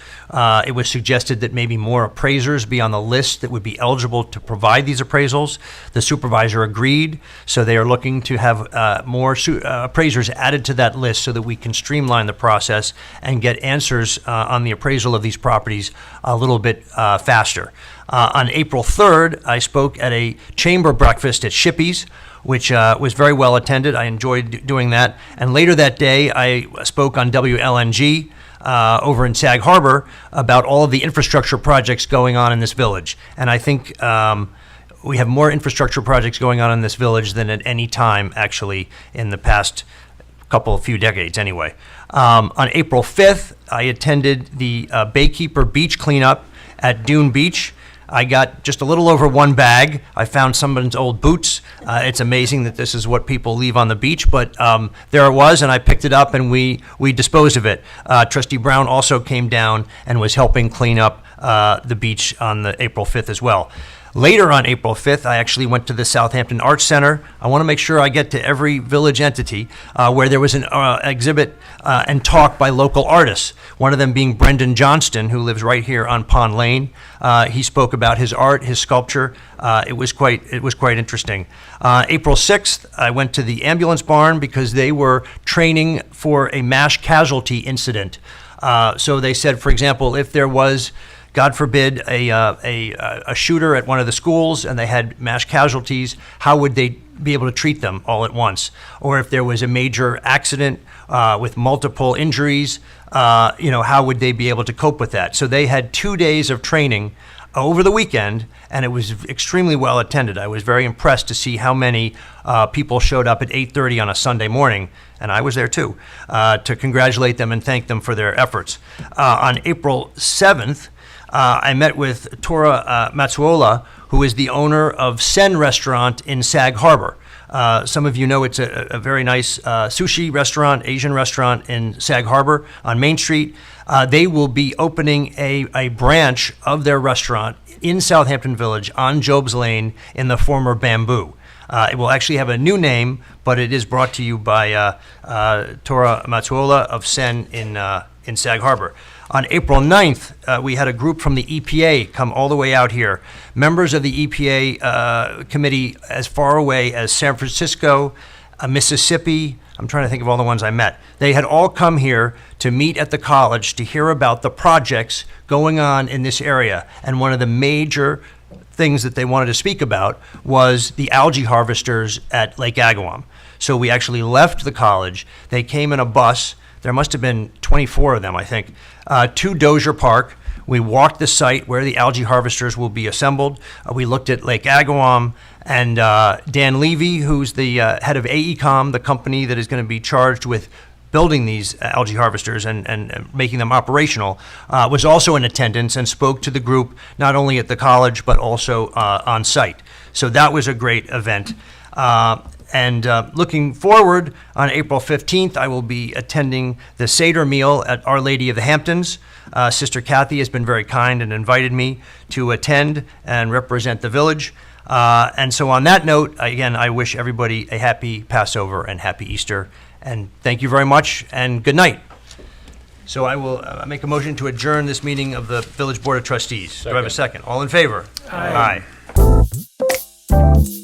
It was suggested that maybe more appraisers be on the list that would be eligible to provide these appraisals. The supervisor agreed, so they are looking to have more appraisers added to that list so that we can streamline the process and get answers on the appraisal of these properties a little bit faster. On April 3rd, I spoke at a chamber breakfast at Shippey's, which was very well attended. I enjoyed doing that. And later that day, I spoke on WLNG over in Sag Harbor about all of the infrastructure projects going on in this village. And I think we have more infrastructure projects going on in this village than at any time, actually, in the past few decades anyway. On April 5th, I attended the Baykeeper Beach cleanup at Dune Beach. I got just a little over 1 bag. I found someone's old boots. It's amazing that this is what people leave on the beach, but there it was, and I picked it up, and we disposed of it. Trustee Brown also came down and was helping clean up the beach on the April 5th as well. Later on April 5th, I actually went to the Southampton Arts Center. I want to make sure I get to every village entity where there was an exhibit and talk by local artists, one of them being Brendan Johnston, who lives right here on Pond Lane. He spoke about his art, his sculpture. It was quite interesting. April 6th, I went to the ambulance barn because they were training for a mass casualty incident. So they said, for example, if there was, God forbid, a shooter at one of the schools and they had mass casualties, how would they be able to treat them all at once? Or if there was a major accident with multiple injuries, how would they be able to cope with that? So they had 2 days of training over the weekend, and it was extremely well attended. I was very impressed to see how many people showed up at 8:30 on a Sunday morning, and I was there too, to congratulate them and thank them for their efforts. On April 7th, I met with Tora Matsuola, who is the owner of Sen Restaurant in Sag Harbor. Some of you know it's a very nice sushi restaurant, Asian restaurant in Sag Harbor on Main Street. They will be opening a branch of their restaurant in Southampton Village on Job's Lane in the former Bamboo. It will actually have a new name, but it is brought to you by Tora Matsuola of Sen in Sag Harbor. On April 9th, we had a group from the EPA come all the way out here. Members of the EPA committee as far away as San Francisco, Mississippi. I'm trying to think of all the ones I met. They had all come here to meet at the college to hear about the projects going on in this area. And one of the major things that they wanted to speak about was the algae harvesters at Lake Agawam. So we actually left the college. They came in a bus. There must have been 24 of them, I think, to Dozier Park, We walked the site where the algae harvesters will be assembled. We looked at Lake Agawam, and Dan Levy, who's the head of AECOM, the company that is going to be charged with building these algae harvesters and making them operational, was also in attendance and spoke to the group not only at the college but also on site. So that was a great event. And looking forward, on April 15th, I will be attending the Seder meal at Our Lady of the Hamptons. Sister Kathy has been very kind and invited me to attend and represent the village. And so on that note, again, I wish everybody a happy Passover and happy Easter. And thank you very much, and good night. So I will make a motion to adjourn this meeting of the Village Board of Trustees. Do I have a second? All in favor? Aye. Aye.